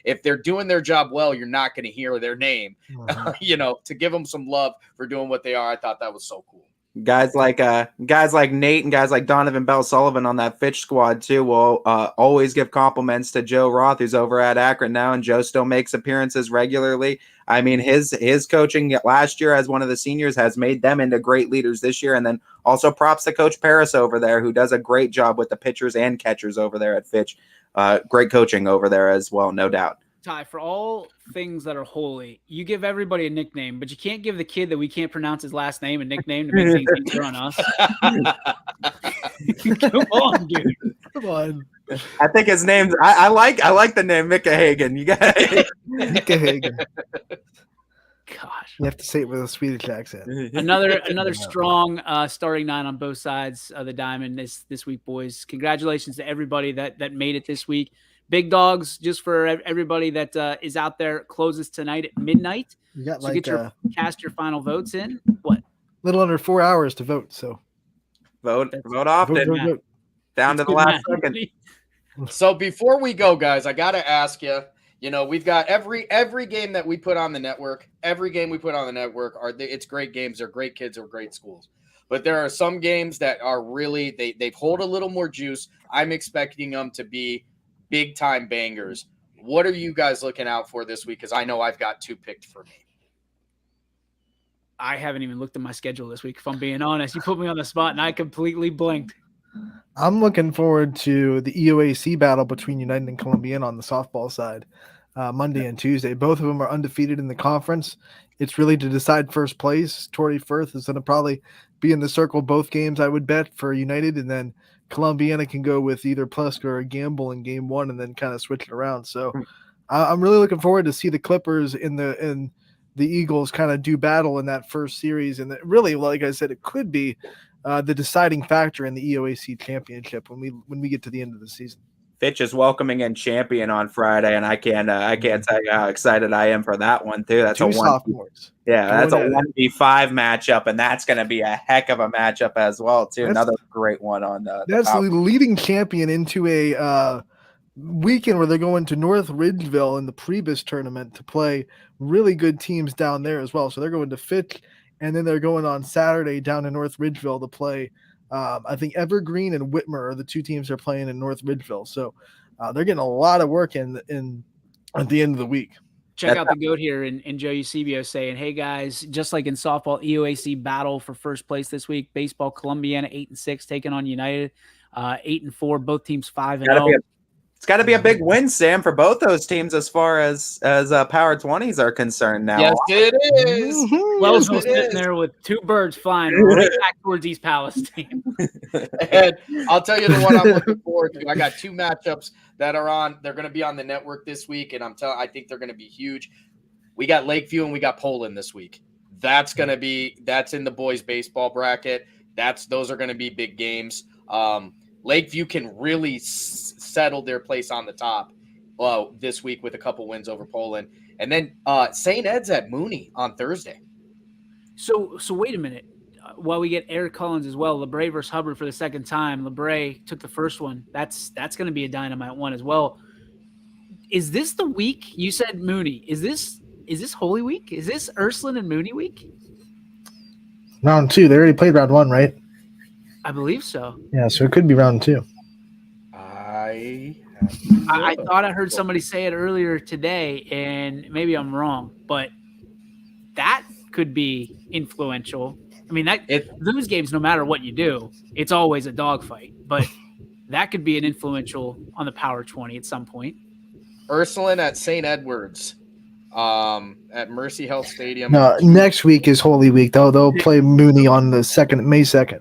[SPEAKER 1] If they're doing their job well, you're not going to hear their name, to give them some love for doing what they are. I thought that was so cool.
[SPEAKER 4] Guys like Nate and guys like Donovan Bell Sullivan on that Fitch squad too will always give compliments to Joe Roth, who's over at Akron now, and Joe still makes appearances regularly. I mean, his coaching last year as one of the seniors has made them into great leaders this year. And then also props to Coach Paris over there, who does a great job with the pitchers and catchers over there at Fitch. Great coaching over there as well, no doubt.
[SPEAKER 2] Ty, for all things that are holy, you give everybody a nickname, but you can't give the kid that we can't pronounce his last name a nickname to make things easier on us. Come on, dude.
[SPEAKER 3] Come on.
[SPEAKER 4] I think his name's I like the name Micah Hagan. You guys,
[SPEAKER 3] Micah Hagan.
[SPEAKER 2] Gosh,
[SPEAKER 3] you have to say it with a Swedish accent.
[SPEAKER 2] Another strong starting 9 on both sides of the diamond this week, boys. Congratulations to everybody that made it this week. Big Dogs, just for everybody that is out there, closes tonight at midnight.
[SPEAKER 3] You got
[SPEAKER 2] cast your final votes in. What?
[SPEAKER 3] Little under 4 hours to vote. So
[SPEAKER 4] vote often.
[SPEAKER 3] Vote.
[SPEAKER 4] Down to the last second.
[SPEAKER 1] So before we go, guys, I got to ask you. We've got every game that we put on the network. Every game we put on the network it's great games. They're great kids or great schools. but there are some games that are really they hold a little more juice. I'm expecting them to be big time bangers. What are you guys looking out for this week? Because I know I've got 2 picked for me.
[SPEAKER 2] I haven't even looked at my schedule this week, if I'm being honest. You put me on the spot, and I completely blinked.
[SPEAKER 3] I'm looking forward to the EOAC battle between United and Columbiana on the softball side, Monday and Tuesday. Both of them are undefeated in the conference. It's really to decide first place. Torrey Firth is going to probably be in the circle both games, I would bet, for United, and then Columbiana can go with either Pleska or Gamble in game 1 and then kind of switch it around. So I'm really looking forward to see the Clippers in the Eagles kind of do battle in that first series. And really, like I said, it could be the deciding factor in the EOAC championship when we get to the end of the season.
[SPEAKER 4] Fitch is welcoming in Champion on Friday, and I can't tell you how excited I am for that one too. That's
[SPEAKER 3] 2 sophomores.
[SPEAKER 4] That's a 1v5 matchup, and that's going to be a heck of a matchup as well too. Another great one on
[SPEAKER 3] that's the leading Champion into a weekend where they're going to North Ridgeville in the Prebus tournament to play really good teams down there as well. So they're going to Fitch, and then they're going on Saturday down to North Ridgeville to play. I think Evergreen and Whitmer are the 2 teams they're playing in North Ridgeville. So they're getting a lot of work in at the end of the week.
[SPEAKER 2] Check out the GOAT here in Joe Eusebio saying, hey guys, just like in softball, EOAC battle for first place this week. Baseball, Columbiana 8-6 taking on United 8-4. Both teams 5-0.
[SPEAKER 4] It's got to be a big win, Sam, for both those teams as far as Power 20s are concerned now.
[SPEAKER 1] Yes, it is.
[SPEAKER 2] Wellsville sitting there with 2 birds flying right back towards East Palestine.
[SPEAKER 1] And I'll tell you the one I'm looking forward to. I got 2 matchups that are on. They're going to be on the network this week, and I think they're going to be huge. We got Lakeview and we got Poland this week. That's in the boys baseball bracket. Those are going to be big games. Lakeview can really settle their place on the top this week with a couple wins over Poland. And then St. Ed's at Mooney on Thursday.
[SPEAKER 2] So wait a minute. While we get Eric Collins as well, LeBray versus Hubbard for the second time. LeBray took the first one. That's going to be a dynamite one as well. Is this the week? You said Mooney. Is this Holy Week? Is this Ursuline and Mooney week?
[SPEAKER 3] Round 2. They already played round 1, right?
[SPEAKER 2] I believe so.
[SPEAKER 3] Yeah, so it could be round 2.
[SPEAKER 2] I thought I heard somebody say it earlier today, and maybe I'm wrong, but that could be influential. I mean, those games, no matter what you do, it's always a dogfight, but that could be an influential on the Power 20 at some point.
[SPEAKER 1] Ursuline at St. Edwards at Mercy Health Stadium.
[SPEAKER 3] No, next week is Holy Week. They'll play Mooney on the May 2nd.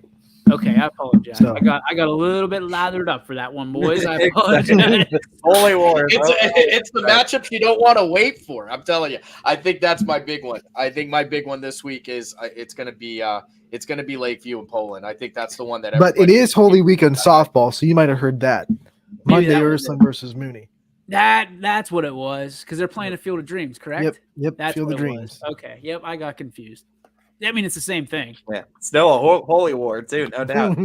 [SPEAKER 2] Okay, I apologize. So. I got a little bit lathered up for that one, boys. I apologize.
[SPEAKER 4] Holy war.
[SPEAKER 1] It's the matchups you don't want to wait for. I'm telling you. I think that's my big one. I think my big one this week is it's going to be Lakeview and Poland. I think that's the one that.
[SPEAKER 3] But it is Holy Week in softball, so you might have heard that. Monday Ursuline versus Mooney.
[SPEAKER 2] That's what it was, because they're playing a Field of Dreams, correct?
[SPEAKER 3] Yep.
[SPEAKER 2] That's
[SPEAKER 3] Field
[SPEAKER 2] what
[SPEAKER 3] of Dreams.
[SPEAKER 2] Was. Okay. Yep. I got confused. I mean, it's the same thing.
[SPEAKER 4] Yeah, still a holy war too, no doubt.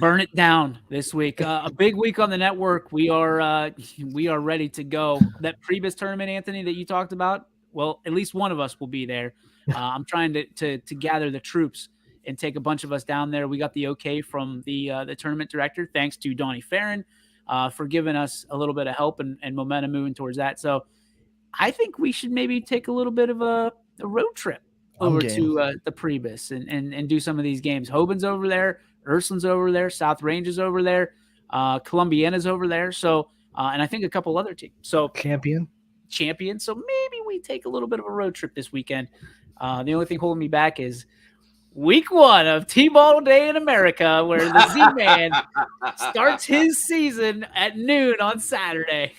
[SPEAKER 2] Burn it down this week. A big week on the network. We are ready to go. That Prebus tournament, Anthony, that you talked about. Well, at least one of us will be there. I'm trying to gather the troops and take a bunch of us down there. We got the okay from the tournament director. Thanks to Donnie Farron for giving us a little bit of help and momentum moving towards that. So I think we should maybe take a little bit of a road trip over to the Prebus and do some of these games. Hoban's over there, Ursuline's over there, South Range is over there, Columbiana's over there. So, and I think a couple other teams. So
[SPEAKER 3] Champion.
[SPEAKER 2] So maybe we take a little bit of a road trip this weekend. The only thing holding me back is week 1 of T-Ball Day in America, where the Z-Man starts his season at noon on Saturday.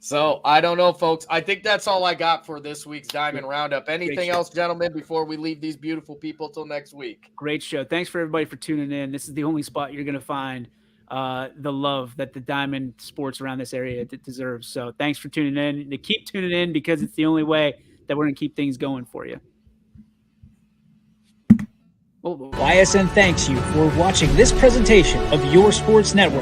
[SPEAKER 1] So I don't know, folks. I think that's all I got for this week's Diamond Roundup. Anything else, gentlemen, before we leave these beautiful people till next week?
[SPEAKER 2] Great show. Thanks for everybody for tuning in. This is the only spot you're going to find the love that the Diamond sports around this area deserves. So thanks for tuning in. To keep tuning in, because it's the only way that we're going to keep things going for you. Ysn thanks you for watching this presentation of Your Sports Network.